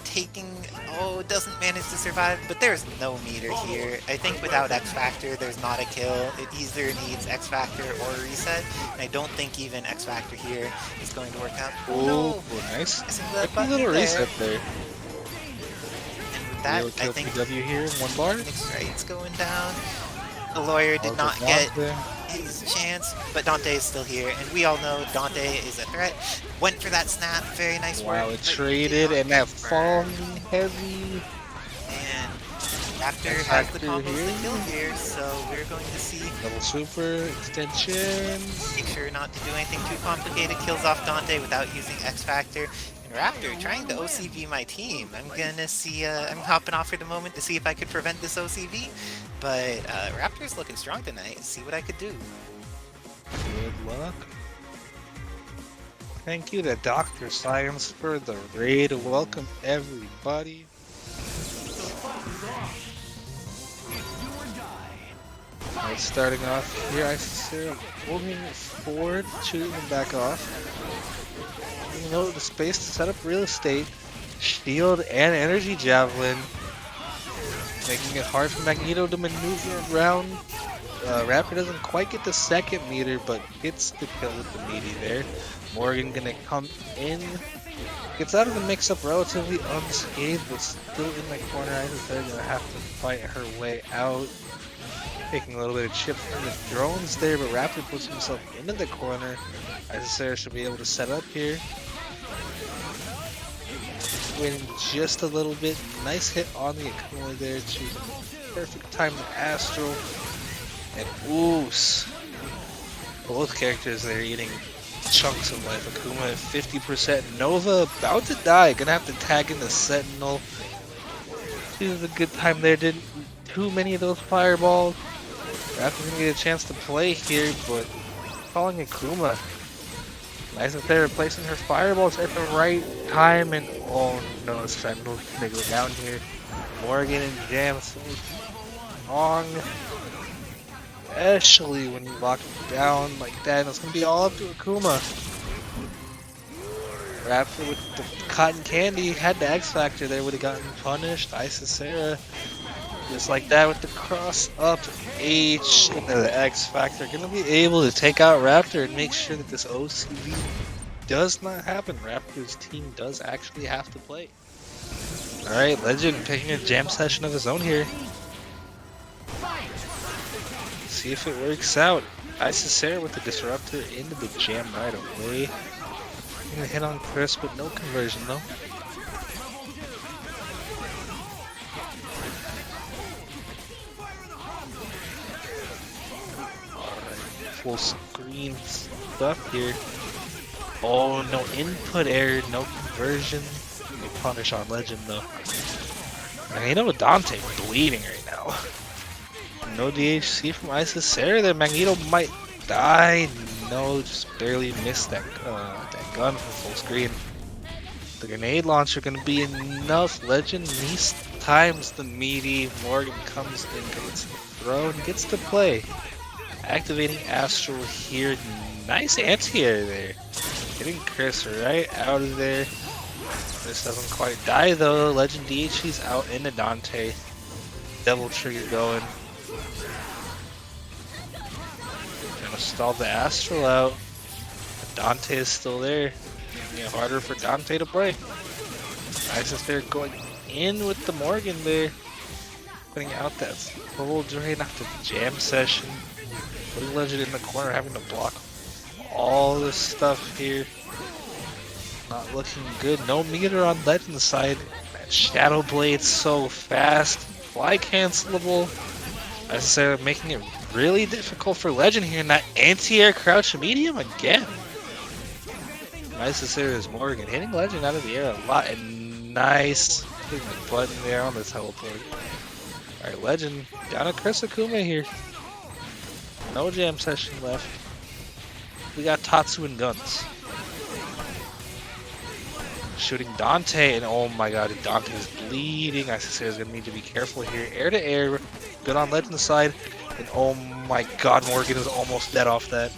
doesn't manage to survive, but there's no meter here. I think without X Factor, there's not a kill. It either needs X Factor or a reset, and I don't think even X Factor here is going to work out. Oh, nice. A little reset there. And with that, I think PW here in one bar. King's right's going down. The lawyer did not get his chance, but Dante is still here, and we all know Dante is a threat. Went for that snap, very nice work. Wow, it traded, and that falling heavy. And Raptor has the combos to kill here, so we're going to see. Double super extension. Make sure not to do anything too complicated. Kills off Dante without using X Factor. And Raptor trying to OCV my team. I'm gonna see. I'm hopping off for the moment to see if I could prevent this OCV. But Raptor's looking strong tonight. See what I could do. Good luck. Thank you to Dr. Science for the raid. Welcome everybody. Alright, starting off here, I see moving forward, shooting them back off. You know, the space to set up real estate, shield and energy javelin, making it hard for Magneto to maneuver around. Raptor doesn't quite get the second meter, but gets the kill with the meaty there. Morgan gonna come in, gets out of the mix-up relatively unscathed, but still in the corner. I think they're gonna have to fight her way out. Taking a little bit of chip from the drones there, but Raptor puts himself into the corner. Isaiah should be able to set up here. Waiting just a little bit. Nice hit on the Akuma there to perfect time to Astral. And Oos. Both characters there eating chunks of life. Akuma at 50%. Nova about to die. Gonna have to tag in the Sentinel. This is a good time there. Didn't too many of those fireballs. Raptor's gonna get a chance to play here, but calling Akuma. Nice that they're replacing her fireballs at the right time, and oh no, Sentinel's gonna go down here. Morgan and Jam so long. Especially when you lock him down like that, and it's gonna be all up to Akuma. Raptor with the cotton candy had the X Factor there, would have gotten punished. Isisera just like that with the cross up H into the X Factor. Gonna be able to take out Raptor and make sure that this OCV does not happen. Raptor's team does actually have to play. Alright, Legend picking a jam session of his own here. See if it works out. Isisera with the disruptor into the jam right away. Gonna hit on Chris, but no conversion though. Full screen stuff here. Oh, no input error, no conversion. They punish on Legend though. Magneto with Dante bleeding right now. No DHC from Isisera there. Magneto might die. No, just barely missed that gun from full screen. The grenade launcher gonna be enough. Legend needs times the meaty. Morgan comes in, gets the throw, and gets to play. Activating Astral here. Nice anti-air there. Getting Chris right out of there. This doesn't quite die though. Legend DHC's out into Dante. Devil trigger going. Gonna stall the Astral out. But Dante is still there. Making it harder for Dante to play. Isis there going in with the Morgan there. Putting out that full drain after the jam session. Putting Legend in the corner, having to block all this stuff here. Not looking good. No meter on Legend's side. That Shadow Blade so fast. Fly cancelable. Necessarily making it really difficult for Legend here. And that anti-air crouch medium again. Nice is Morgan hitting Legend out of the air a lot. And nice hitting the button there on the teleport. Alright, Legend down to Chris Akuma here. No jam session left. We got Tatsu and guns. Shooting Dante, and oh my god, Dante is bleeding. Isisera is going to need to be careful here. Air to air, good on Legend's side. And oh my god, Morgan is almost dead off that.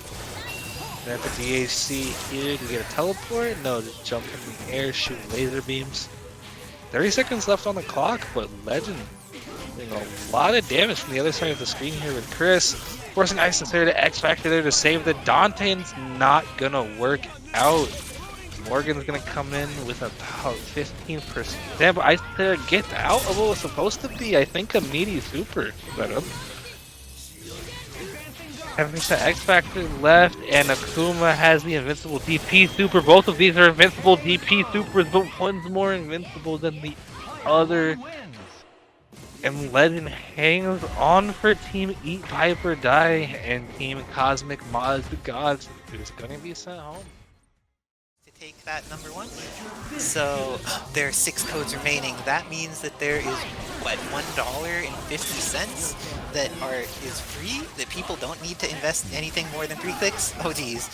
And at the DHC here, do we get a teleport? No, just jump in the air, shoot laser beams. 30 seconds left on the clock, but Legend doing a lot of damage from the other side of the screen here with Chris. Forcing Isisera to X Factor there to save the Dante, and it's not gonna work out. Morgan's gonna come in with about 15%. But Isisera gets out of what was supposed to be, I think, a meaty super setup. Having that X Factor left, and Akuma has the invincible DP super. Both of these are invincible DP supers, but one's more invincible than the other. And Legend hangs on for Team Eat Viper Die, and Team Cosmic Mods the Gods is gonna be sent home. To take that number one. So there are 6 codes remaining. That means that there is what, $1.50 that is free, that people don't need to invest anything more than 3 clicks. Oh geez.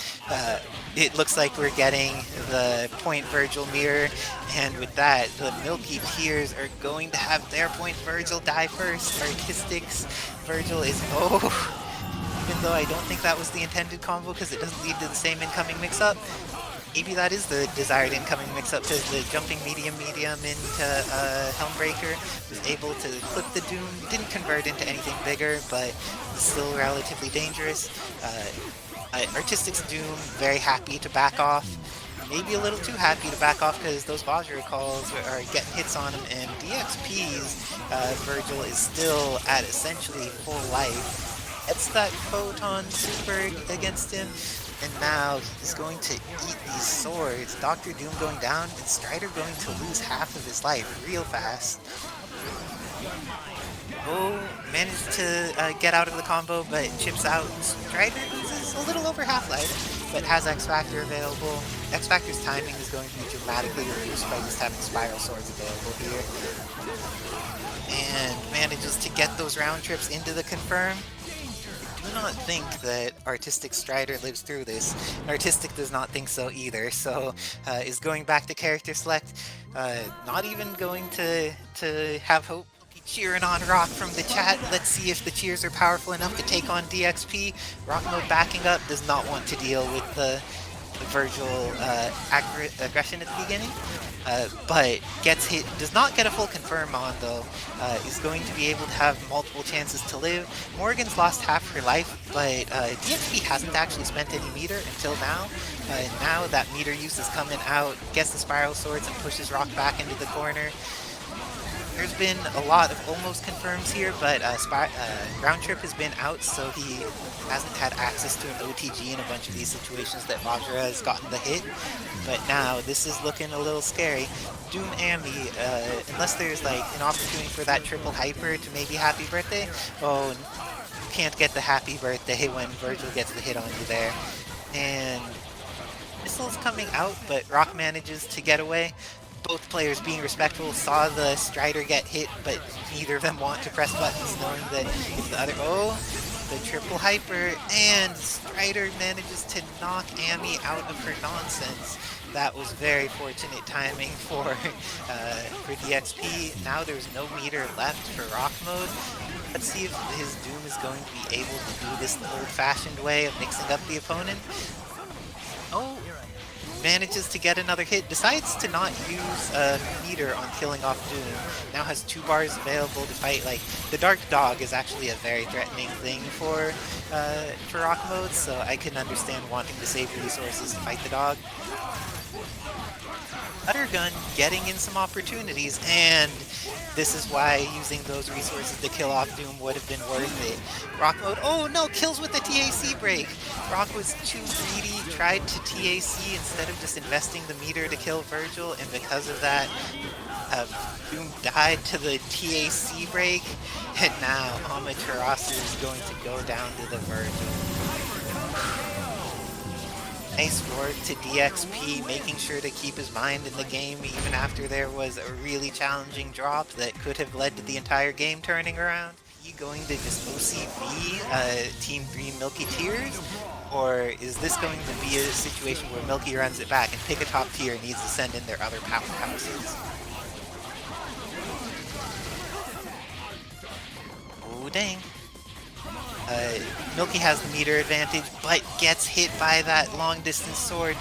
It looks like we're getting the Point Virgil mirror, and with that, the Milkie tiers are going to have their Point Virgil die first. Artistics Virgil is even though I don't think that was the intended combo because it doesn't lead to the same incoming mix-up. Maybe that is the desired incoming mix-up, because the jumping medium into Helmbreaker was able to clip the Doom, didn't convert into anything bigger, but still relatively dangerous. Artistic's Doom, very happy to back off. Maybe a little too happy to back off because those Vajra calls are getting hits on him, and DXP's Virgil is still at essentially full life. It's that Photon super against him. And now he's going to eat these swords. Dr. Doom going down, and Strider going to lose half of his life real fast. Oh, managed to get out of the combo, but chips out. Strider loses a little over half life, but has X Factor available. X Factor's timing is going to be dramatically reduced by just having Spiral Swords available here. And manages to get those round trips into the confirm. Do not think that Artistic Strider lives through this. Artistic does not think so either, so is going back to character select. Not even going to have hope. Cheering on Rock from the chat. Let's see if the cheers are powerful enough to take on DXP. Rock mode backing up, does not want to deal with the Virgil aggression at the beginning, but gets hit, does not get a full confirm on though, is going to be able to have multiple chances to live. Morgan's lost half her life, but DXP hasn't actually spent any meter until now. Now that meter use is coming out, gets the Spiral Swords and pushes Rock back into the corner. There's been a lot of almost confirms here, but Ground Trip has been out, so he hasn't had access to an OTG in a bunch of these situations that Vajra has gotten the hit. But now this is looking a little scary. Doom Ambi, unless there's like an opportunity for that triple hyper to maybe happy birthday, oh, you can't get the happy birthday when Virgil gets the hit on you there. And Missile's coming out, but Rock manages to get away. Both players being respectful, saw the Strider get hit, but neither of them want to press buttons knowing that if the other... Oh, the triple hyper, and Strider manages to knock Amy out of her nonsense. That was very fortunate timing for DXP. Now there's no meter left for Rock mode. Let's see if his Doom is going to be able to do this the old-fashioned way of mixing up the opponent. Oh, manages to get another hit, decides to not use a meter on killing off Doom. Now has 2 bars available to fight. Like, the Dark Dog is actually a very threatening thing for Rock mode, so I can understand wanting to save resources to fight the dog. Gun getting in some opportunities, and this is why using those resources to kill off Doom would have been worth it. Rock mode, oh no, kills with the TAC break! Rock was too greedy, tried to TAC instead of just investing the meter to kill Virgil, and because of that, Doom died to the TAC break, and now Amaterasu is going to go down to the Virgil. Nice work to DXP, making sure to keep his mind in the game even after there was a really challenging drop that could have led to the entire game turning around. Are you going to just OCV Team 3 Milkie tiers? Or is this going to be a situation where Milkie runs it back and pick a top tier needs to send in their other powerhouses? Oh dang. Milkie has the meter advantage, but gets hit by that long-distance sword.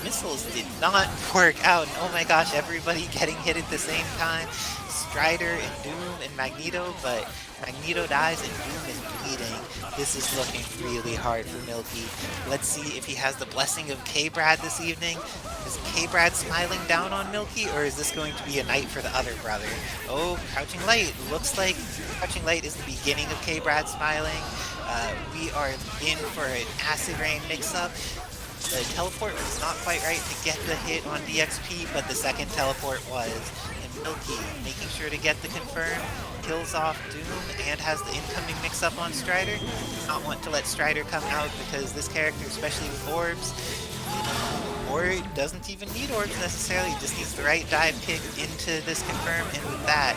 Missiles did not work out. Oh my gosh, everybody getting hit at the same time. Strider and Doom and Magneto, but Magneto dies and Doom is bleeding. This is looking really hard for Milkie. Let's see if he has the blessing of K-Brad this evening. Is K-Brad smiling down on Milkie, or is this going to be a night for the other brother? Oh, Crouching Light. Looks like Crouching Light is the beginning of K-Brad smiling. We are in for an Acid Rain mix-up. The teleport was not quite right to get the hit on DXP, but the second teleport was. And Milkie making sure to get the confirm, kills off Doom, and has the incoming mix-up on Strider. Not want to let Strider come out because this character, especially with orbs, or it doesn't even need orbs necessarily, just needs the right dive kick into this confirm, and with that,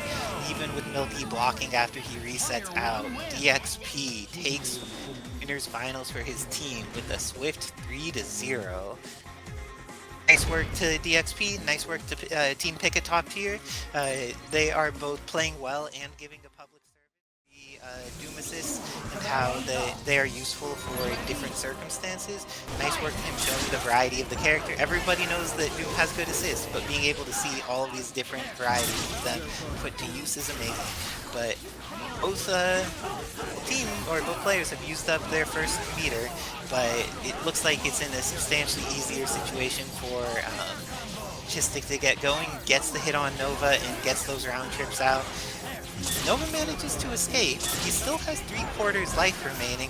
even with Milkie blocking after he resets out, DXP takes winners finals for his team with a swift 3-0. Nice work to DXP, nice work to Team Pick a top tier. They are both playing well and giving a public service. The Doom assists and how they are useful for different circumstances. Nice work to him showing the variety of the character. Everybody knows that Doom has good assists, but being able to see all of these different varieties of them put to use is amazing. But both both players have used up their first meter, but it looks like it's in a substantially easier situation for Chistic to get going, gets the hit on Nova and gets those round trips out. Nova manages to escape. He still has 3/4 life remaining.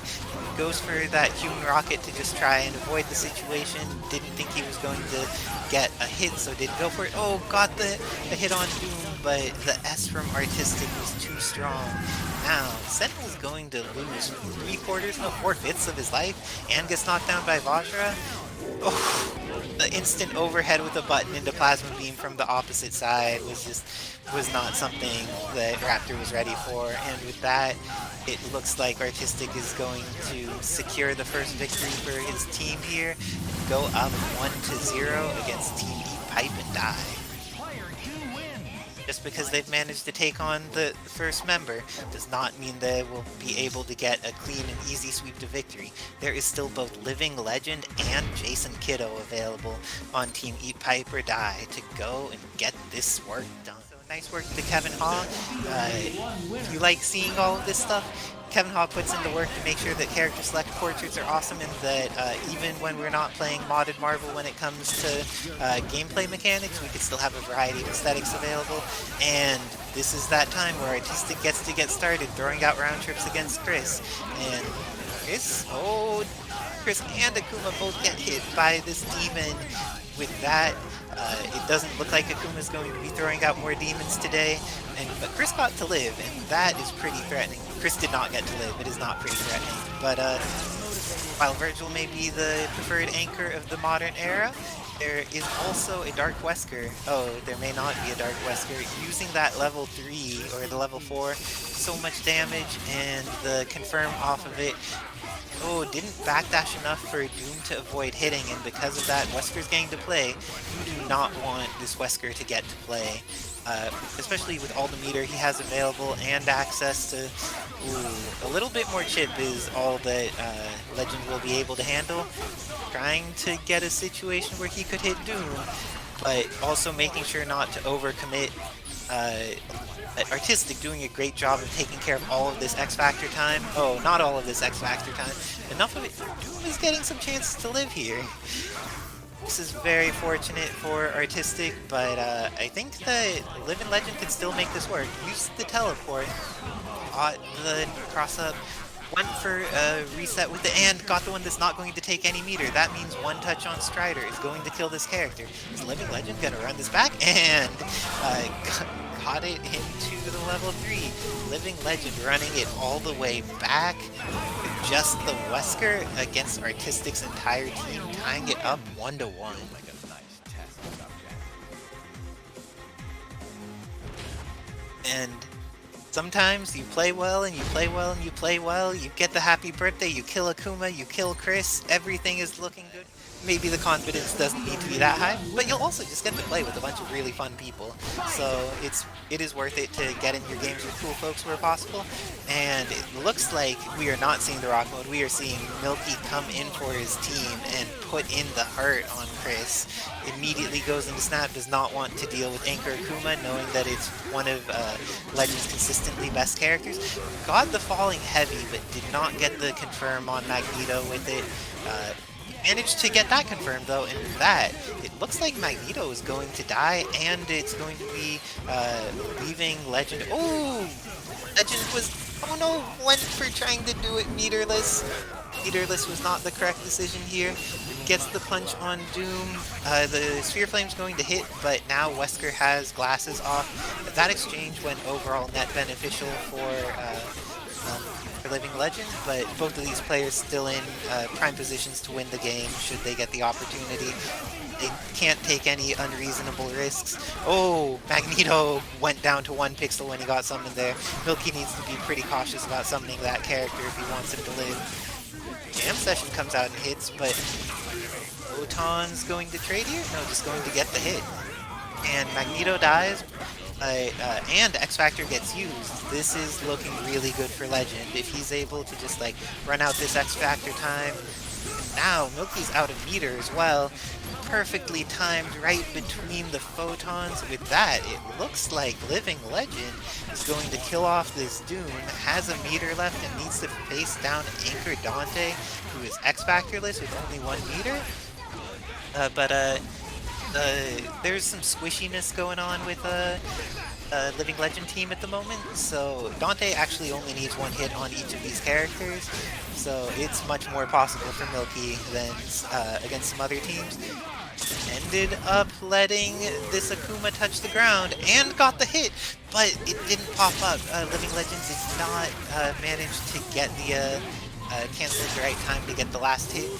Goes for that human rocket to just try and avoid the situation. Didn't think he was going to get a hit, so didn't go for it. Oh, got the hit on Doom, but the S from Artistic was too strong. Now, Sentinel's going to lose 3/4, no, 4/5 of his life, and gets knocked down by Vajra. Oh, the instant overhead with a button into Plasma Beam from the opposite side was not something that Raptor was ready for, and with that, it looks like Artistic is going to secure the first victory for his team here, go up 1-0 against Team Eat Pipe and Die. Just because they've managed to take on the first member does not mean they will be able to get a clean and easy sweep to victory. There is still both Living Legend and Jason Kiddo available on Team Eat Pipe or Die to go and get this work done. So nice work to Kevin Ha. If you like seeing all of this stuff, Kevin Ha puts in the work to make sure that character select portraits are awesome and that even when we're not playing modded Marvel when it comes to gameplay mechanics, we can still have a variety of aesthetics available. And this is that time where Artistic gets to get started throwing out round trips against Chris. And Chris and Akuma both get hit by this demon. With that, it doesn't look like Akuma's going to be throwing out more demons today, but Chris got to live, and that is pretty threatening. Chris did not get to live, it is not pretty threatening. But while Virgil may be the preferred anchor of the modern era, there is also a Dark Wesker. Oh, there may not be a Dark Wesker. Using that level 3, or the level 4, so much damage, and the confirm off of it. Oh, didn't backdash enough for Doom to avoid hitting, and because of that, Wesker's getting to play. You do not want this Wesker to get to play, especially with all the meter he has available and access to... Ooh, a little bit more chip is all that Legend will be able to handle. Trying to get a situation where he could hit Doom, but also making sure not to overcommit. Artistic doing a great job of taking care of all of this X Factor time. Oh, not all of this X Factor time. Enough of it. Doom is getting some chances to live here. This is very fortunate for Artistic, but I think that Living Legend can still make this work. Use the teleport. The cross up. Went for a reset with the and got the one that's not going to take any meter. That means one touch on Strider is going to kill this character. Is Living Legend gonna run this back? And got it into the level 3. Living Legend running it all the way back. Just the Wesker against Artistic's entire team, tying it up 1-1. And sometimes you play well and you play well and you play well, you get the happy birthday, you kill Akuma, you kill Chris, everything is looking good. Maybe the confidence doesn't need to be that high, but you'll also just get to play with a bunch of really fun people. So it is worth it to get in your games with cool folks where possible. And it looks like we are not seeing the rock mode. We are seeing Milkie come in for his team and put in the hurt on Chris. Immediately goes into snap, does not want to deal with Anchor Akuma, knowing that it's one of Legend's consistently best characters. Got the falling heavy, but did not get the confirm on Magneto with it. Managed to get that confirmed though, and with that, it looks like Magneto is going to die, and it's going to be leaving Legend. Oh! Legend was, oh no, went for trying to do it meterless. Meterless was not the correct decision here. Gets the punch on Doom. The Sphere Flame's going to hit, but now Wesker has glasses off. That exchange went overall net beneficial for Living Legend, but both of these players still in prime positions to win the game should they get the opportunity. They can't take any unreasonable risks. Oh, Magneto went down to 1 pixel when he got summoned there. Milkie needs to be pretty cautious about summoning that character if he wants him to live. Jam Session comes out and hits, but Photon's going to trade here? No, just going to get the hit. And Magneto dies. And X Factor gets used. This is looking really good for Legend. If he's able to just like run out this X Factor time. And now Milkie's out of meter as well. Perfectly timed right between the photons. With that, it looks like Living Legend is going to kill off this Doom, has a meter left and needs to face down Anchor Dante, who is X Factorless with only 1 meter. There's some squishiness going on with Living Legend team at the moment, so Dante actually only needs 1 hit on each of these characters, so it's much more possible for Milkie than against some other teams. Ended up letting this Akuma touch the ground and got the hit, but it didn't pop up. Living Legend did not manage to get the cancel at the right time to get the last hit.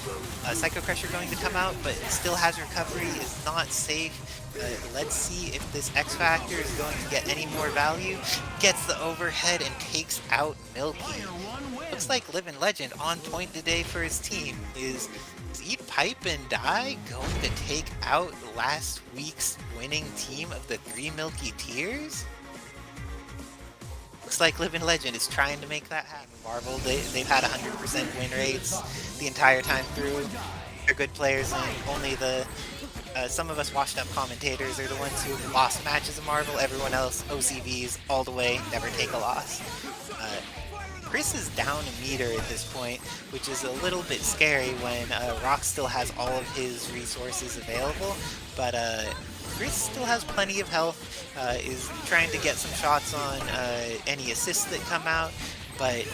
Psycho Crusher going to come out, but still has recovery, is not safe. Let's see if this X Factor is going to get any more value. Gets the overhead and takes out Milkie. Looks like Living Legend on point today for his team is Is Eat Pipe and Die going to take out last week's winning team of the 3 Milky Tiers? Looks like Living Legend is trying to make that happen. Marvel, they've had 100% win rates the entire time through. They're good players, and only the some of us washed up commentators are the ones who have lost matches of Marvel. Everyone else, OCVs all the way, never take a loss. Chris is down a meter at this point, which is a little bit scary when Rock still has all of his resources available, but Chris still has plenty of health, is trying to get some shots on any assists that come out, but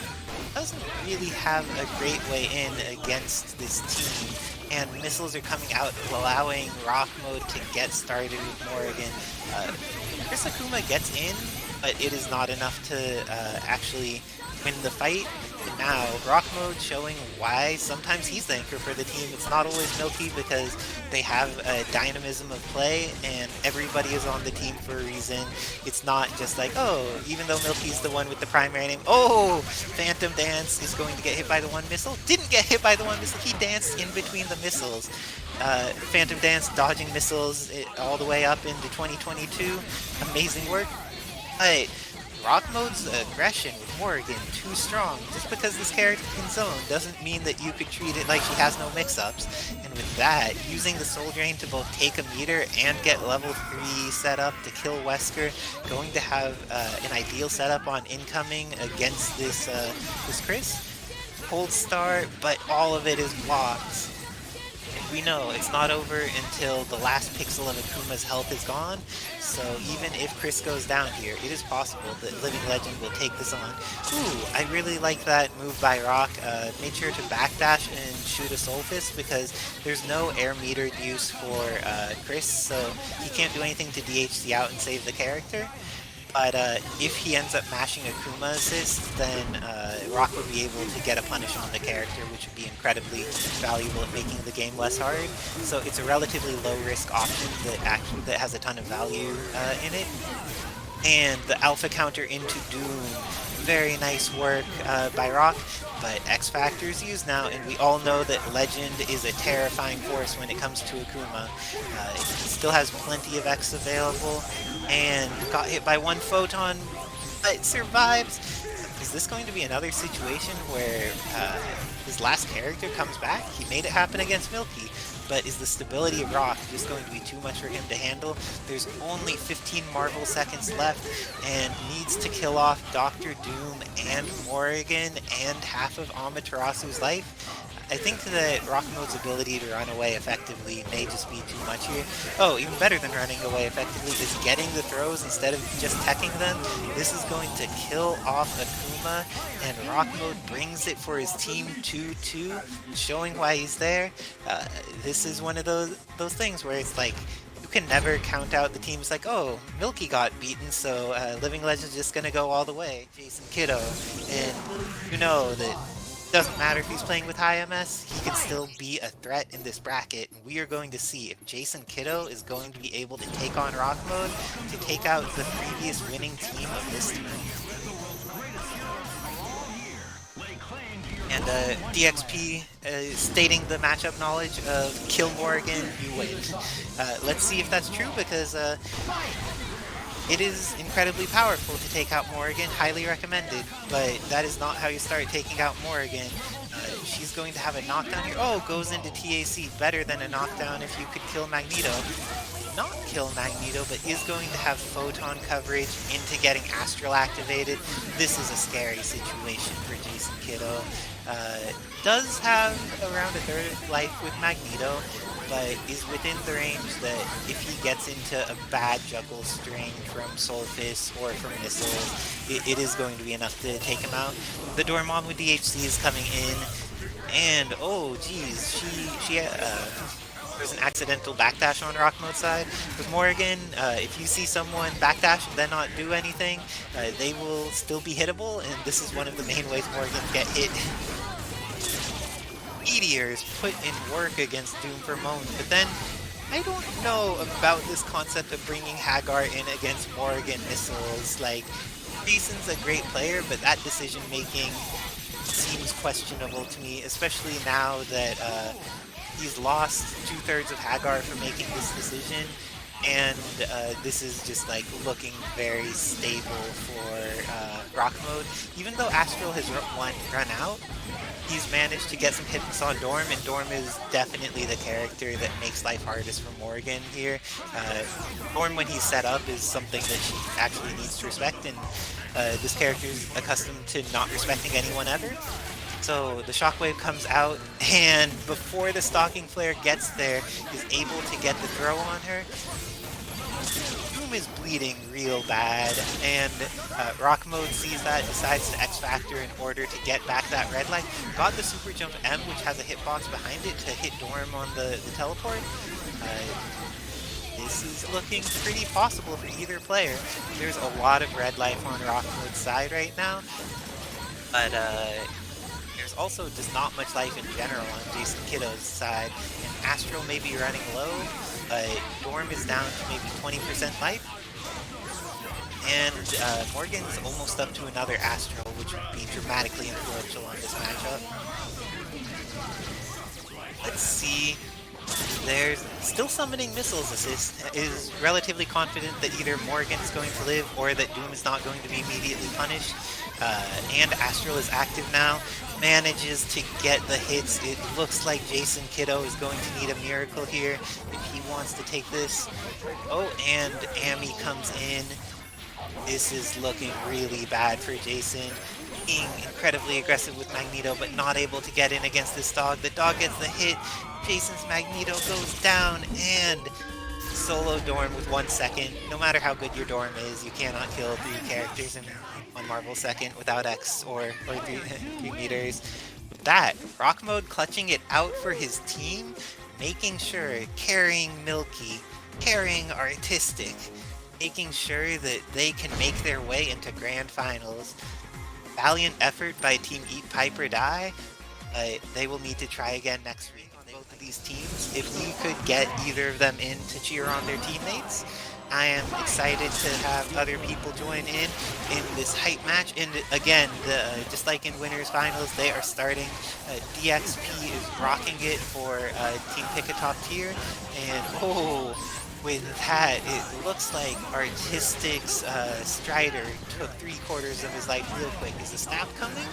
doesn't really have a great way in against this team, and missiles are coming out, allowing Rock Mode to get started with Morrigan. Chris Akuma gets in, but it is not enough to actually win the fight. And now, Rock Mode showing why sometimes he's the anchor for the team. It's not always Milkie because they have a dynamism of play and everybody is on the team for a reason. It's not just like, oh, even though Milkie's the one with the primary name, oh, Phantom Dance is going to get hit by the one missile. Didn't get hit by the one missile. He danced in between the missiles. Phantom Dance dodging missiles all the way up into 2022. Amazing work. But Rock Mode's aggression with Morrigan too strong. Just because this character can zone doesn't mean that you could treat it like she has no mix-ups. And with that, using the Soul Drain to both take a meter and get level 3 set up to kill Wesker, going to have an ideal setup on incoming against this Chris. Cold start, but all of it is blocked. We know it's not over until the last pixel of Akuma's health is gone, so even if Chris goes down here, it is possible that Living Legend will take this on. Ooh, I really like that move by Rock. Made sure to backdash and shoot a Soul Fist because there's no air metered use for Chris, so he can't do anything to DHC out and save the character. But if he ends up mashing Akuma assist, then Rock would be able to get a punish on the character, which would be incredibly valuable at making the game less hard. So it's a relatively low-risk option that has a ton of value in it. And the alpha counter into Doom. Very nice work by Rock, but X Factor is used now, and we all know that Legend is a terrifying force when it comes to Akuma. He still has plenty of X available, and got hit by one photon, but survives. Is this going to be another situation where his last character comes back? He made it happen against Milkie. But is the stability of Rock just going to be too much for him to handle? There's only 15 Marvel seconds left and needs to kill off Dr. Doom and Morrigan and half of Amaterasu's life. I think that Rock Mode's ability to run away effectively may just be too much here. Oh, even better than running away effectively is getting the throws instead of just teching them. This is going to kill off Akuma, and Rock Mode brings it for his team 2-2, showing why he's there. This is one of those things where it's like, you can never count out the teams like, oh, Milkie got beaten, so Living Legend's just gonna go all the way. Jason Kiddo, and you know that doesn't matter if he's playing with high MS, he can still be a threat in this bracket. And we are going to see if Jason Kiddo is going to be able to take on Rock Mode to take out the previous winning team of this tournament. And DXP stating the matchup knowledge of kill Morrigan, you win. Let's see if that's true, because it is incredibly powerful to take out Morrigan, highly recommended, but that is not how you start taking out Morrigan. She's going to have a knockdown here. Oh, goes into TAC, better than a knockdown if you could kill Magneto. Not kill Magneto, but is going to have photon coverage into getting Astral activated. This is a scary situation for Jason Kiddo. Does have around a third of life with Magneto, but is within the range that if he gets into a bad juggle string from Soul Fist or from missiles, it is going to be enough to take him out. The Dormammu with DHC is coming in, and oh geez, there's an accidental backdash on Rock Mode side. With Morrigan, if you see someone backdash and then not do anything, they will still be hittable, and this is one of the main ways Morrigan get hit. Meteors put in work against Doom for Moan, but then I don't know about this concept of bringing Hagar in against Morrigan missiles. Like, Jason's a great player, but that decision making seems questionable to me, especially now that He's lost 2/3 of Hagar for making this decision, and this is just like looking very stable for Rock Mode. Even though Astral has run out, he's managed to get some hits on Dorm, and Dorm is definitely the character that makes life hardest for Morgan here. Dorm, when he's set up, is something that she actually needs to respect, and this character is accustomed to not respecting anyone ever. So the Shockwave comes out, and before the Stalking Flare gets there, is able to get the throw on her. Doom is bleeding real bad, and Rock Mode sees that, decides to X-Factor in order to get back that red light. Got the Super Jump M, which has a hitbox behind it, to hit Dorm on the teleport. This is looking pretty possible for either player. There's a lot of red life on Rock Mode's side right now, but there's also just not much life in general on Jason Kiddo's side, and Astral may be running low. Dorm is down to maybe 20% life, and Morgan's almost up to another Astral, which would be dramatically influential on this matchup. Let's see. There's still summoning missiles assist, is relatively confident that either Morgan is going to live or that Doom is not going to be immediately punished. And Astral is active now, manages to get the hits. It looks like Jason Kiddo is going to need a miracle here if he wants to take this. Oh, and Amy comes in. This is looking really bad for Jason. Being incredibly aggressive with Magneto, but not able to get in against this dog. The dog gets the hit. Jason's Magneto goes down, and solo Dorm with 1 second. No matter how good your Dorm is, you cannot kill 3 characters in 1 Marvel second without X or 3 meters. With that, Rock Mode clutching it out for his team, making sure, carrying Milkie, carrying Artistic, making sure that they can make their way into Grand Finals. Valiant effort by Team Eat Piper Die. They will need to try again next week on both of these teams. If we could get either of them in to cheer on their teammates, I am excited to have other people join in this hype match. And again, just like in Winners Finals, they are starting. DXP is rocking it for Team Pick a Top Tier. And oh, with that, it looks like Artistic's Strider took 3/4 of his life real quick. Is the snap coming?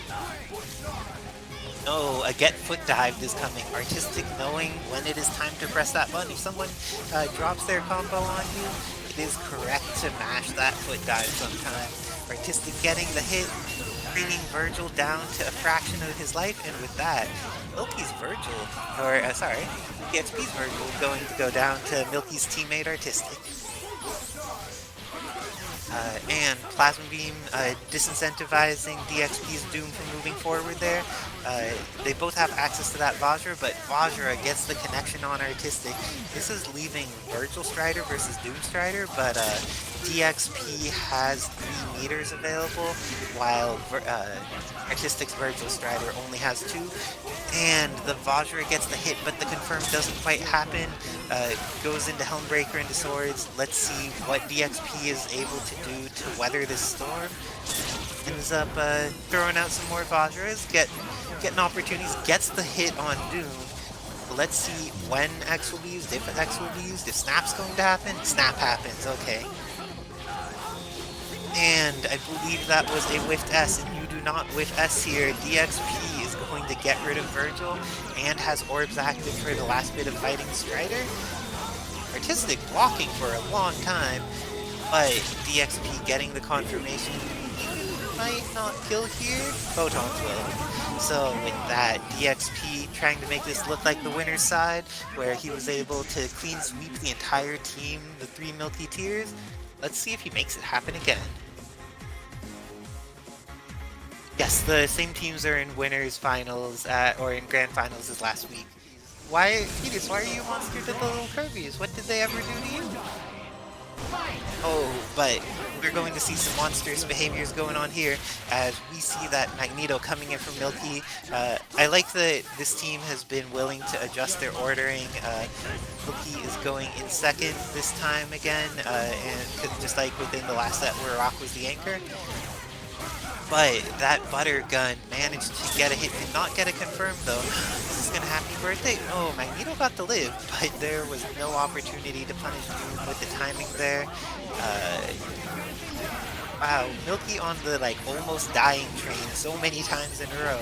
No, a get foot dived is coming. Artistic knowing when it is time to press that button. If someone drops their combo on you, it is correct to mash that foot dive sometime. Artistic getting the hit, bringing Virgil down to a fraction of his life, and with that, Milkie's Virgil, or sorry, DXP's Virgil going to go down to Milkie's teammate Artistic. And Plasma Beam disincentivizing DXP's Doom from moving forward there. They both have access to that Vajra, but Vajra gets the connection on Artistic. This is leaving Virgil Strider versus Doom Strider, but DXP has 3 meters available, while Artistic's Virgil Strider only has 2. And the Vajra gets the hit, but the confirm doesn't quite happen. Goes into Helmbreaker into Swords. Let's see what DXP is able to do to weather this storm. Ends up throwing out some more Vajras, getting opportunities, gets the hit on Doom. Let's see when X will be used, if X will be used, if Snap's going to happen. Snap happens, okay. And I believe that was a whiffed S, and you do not whiff S here. DXP is going to get rid of Virgil and has orbs active for the last bit of fighting Strider. Artistic blocking for a long time, but DXP getting the confirmation might not kill here. Photons will. So with that, DXP trying to make this look like the winner's side, where he was able to clean sweep the entire team, the 3 Milky tiers. Let's see if he makes it happen again. Yes, the same teams are in Winners Finals, or in Grand Finals as last week. Why, Fetus, why are you a monster to the little Kirby's? What did they ever do to you? Oh, but we're going to see some monstrous behaviors going on here as we see that Magneto coming in from Milkie. I like that this team has been willing to adjust their ordering. Milkie is going in second this time again, and just like within the last set where Rock was the anchor. But that butter gun managed to get a hit, did not get a confirm though. This is gonna happy birthday. Oh, Magneto got to live, but there was no opportunity to punish Doom with the timing there. Wow, Milky on the like almost dying train so many times in a row.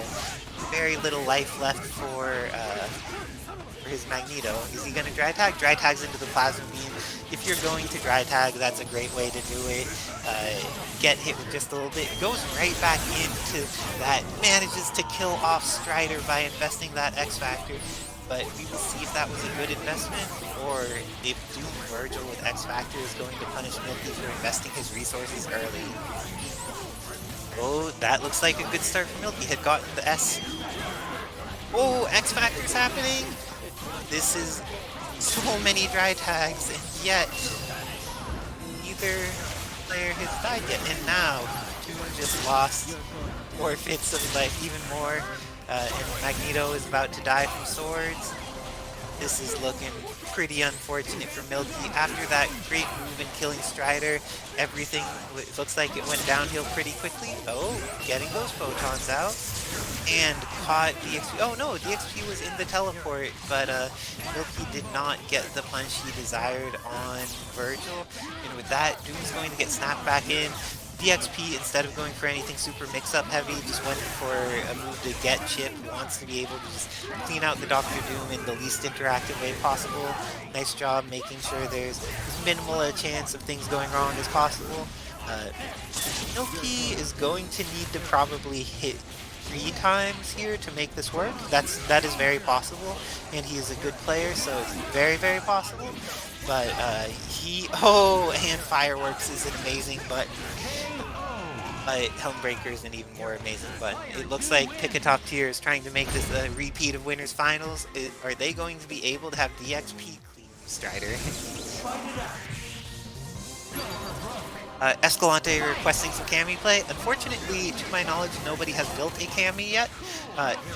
Very little life left for his Magneto. Is he gonna dry tag? Dry tags into the plasma beam. If you're going to dry tag, that's a great way to do it. Get hit with just a little bit. Goes right back into that. Manages to kill off Strider by investing that X Factor. But we will see if that was a good investment, or if Doom Virgil with X Factor is going to punish Milky for investing his resources early. Oh, that looks like a good start for Milky. Had gotten the S. Oh, X Factor's happening! This is so many dry tags, and yet neither player has died yet. And now, Doom just lost, forfeits of life even more. And Magneto is about to die from swords. This is looking pretty unfortunate for Milky. After that great move in killing Strider, everything looks like it went downhill pretty quickly. Oh, getting those photons out. And caught DXP. Oh no, DXP was in the teleport, but Milky did not get the punch he desired on Virgil. And with that, Doom's going to get snapped back in. DXP, instead of going for anything super mix-up heavy, just went for a move to get chip, wants to be able to just clean out the Dr. Doom in the least interactive way possible. Nice job making sure there's as minimal a chance of things going wrong as possible. Milky is going to need to probably hit 3 times here to make this work. That is very possible, and he is a good player, so it's very, very possible. But and Fireworks is an amazing button. But Helmbreaker is an even more amazing button. It looks like Pick a Top Tier is trying to make this a repeat of Winners Finals. Are they going to be able to have DXP clean Strider? Escalante requesting some Cami play. Unfortunately, to my knowledge, nobody has built a Cami yet.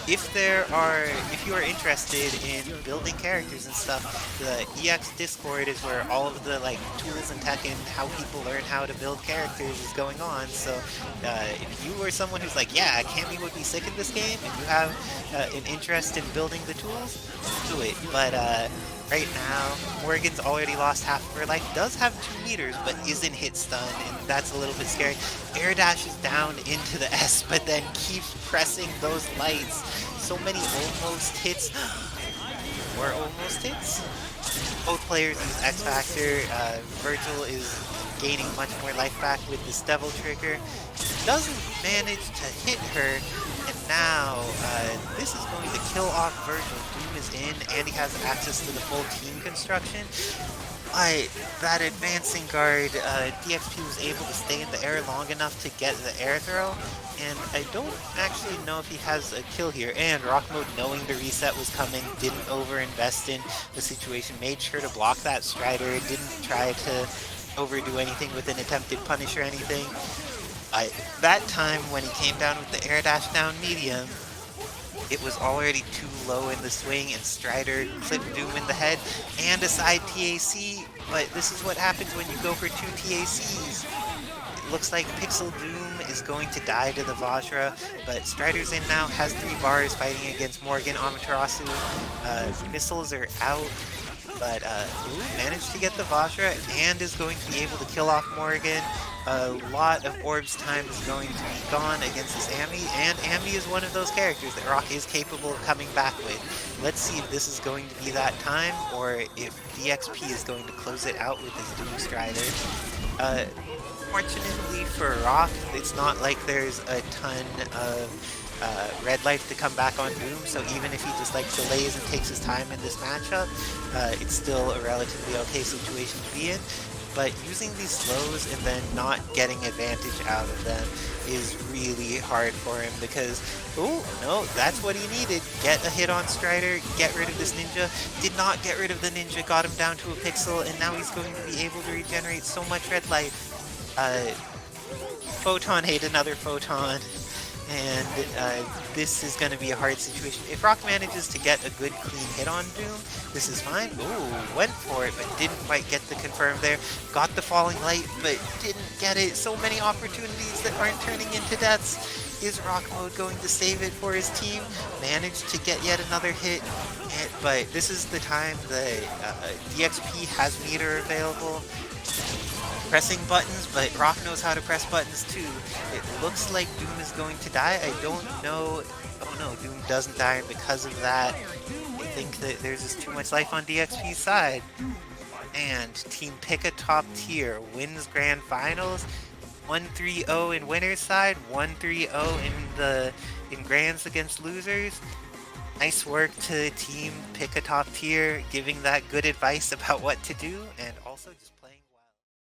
If you are interested in building characters and stuff, the EX Discord is where all of the like tools and tech and how people learn how to build characters is going on. So if you are someone who's like, yeah, Cami would be sick in this game, and you have an interest in building the tools, do it. But right now, Morgan's already lost half of her life, does have 2 meters, but isn't hit stun, and that's a little bit scary. Air dashes down into the S, but then keeps pressing those lights. So many almost hits. More almost hits. Both players use X Factor. Virgil is gaining much more life back with this Devil Trigger. Doesn't manage to hit her, and now this is going to kill off Virgil. Doom is in, and he has access to the full team construction. But that advancing guard, DXP was able to stay in the air long enough to get the air throw, and I don't actually know if he has a kill here. And Rock Mode, knowing the reset was coming, didn't overinvest in the situation, made sure to block that Strider, didn't try to overdo anything with an attempted punish or anything. That time when he came down with the air dash down medium, it was already too low in the swing, and Strider clipped Doom in the head and a side TAC, but this is what happens when you go for 2 TACs. It looks like Pixel Doom is going to die to the Vajra, but Strider's in now, has 3 bars fighting against Morgan, Amaterasu. Missiles are out, but managed to get the Vajra and is going to be able to kill off Morgan. A lot of Orb's time is going to be gone against this Ami, and Ami is one of those characters that Rock is capable of coming back with. Let's see if this is going to be that time, or if DXP is going to close it out with his Doom Strider. Fortunately for Rock, it's not like there's a ton of red life to come back on Doom, so even if he just like delays and takes his time in this matchup, it's still a relatively okay situation to be in. But using these slows and then not getting advantage out of them is really hard for him because, oh, no, that's what he needed. Get a hit on Strider, get rid of this ninja. Did not get rid of the ninja, got him down to a pixel, and now he's going to be able to regenerate so much red life. Photon ate another photon. and this is going to be a hard situation. If Rock manages to get a good clean hit on Doom, this is fine. Ooh, went for it, but didn't quite get the confirm there. Got the falling light, but didn't get it. So many opportunities that aren't turning into deaths. Is Rock Mode going to save it for his team? Managed to get yet another hit, but this is the time that DXP has meter available. Pressing buttons, but Rock knows how to press buttons too. It looks like Doom is going to die. I don't know. Oh no, Doom doesn't die, and because of that, I think that there's just too much life on DXP's side. And Team Pick a Top Tier wins Grand Finals. 1-3-0 in winners side, 1-3-0 in grands against losers. Nice work to Team Pick a Top Tier, giving that good advice about what to do, and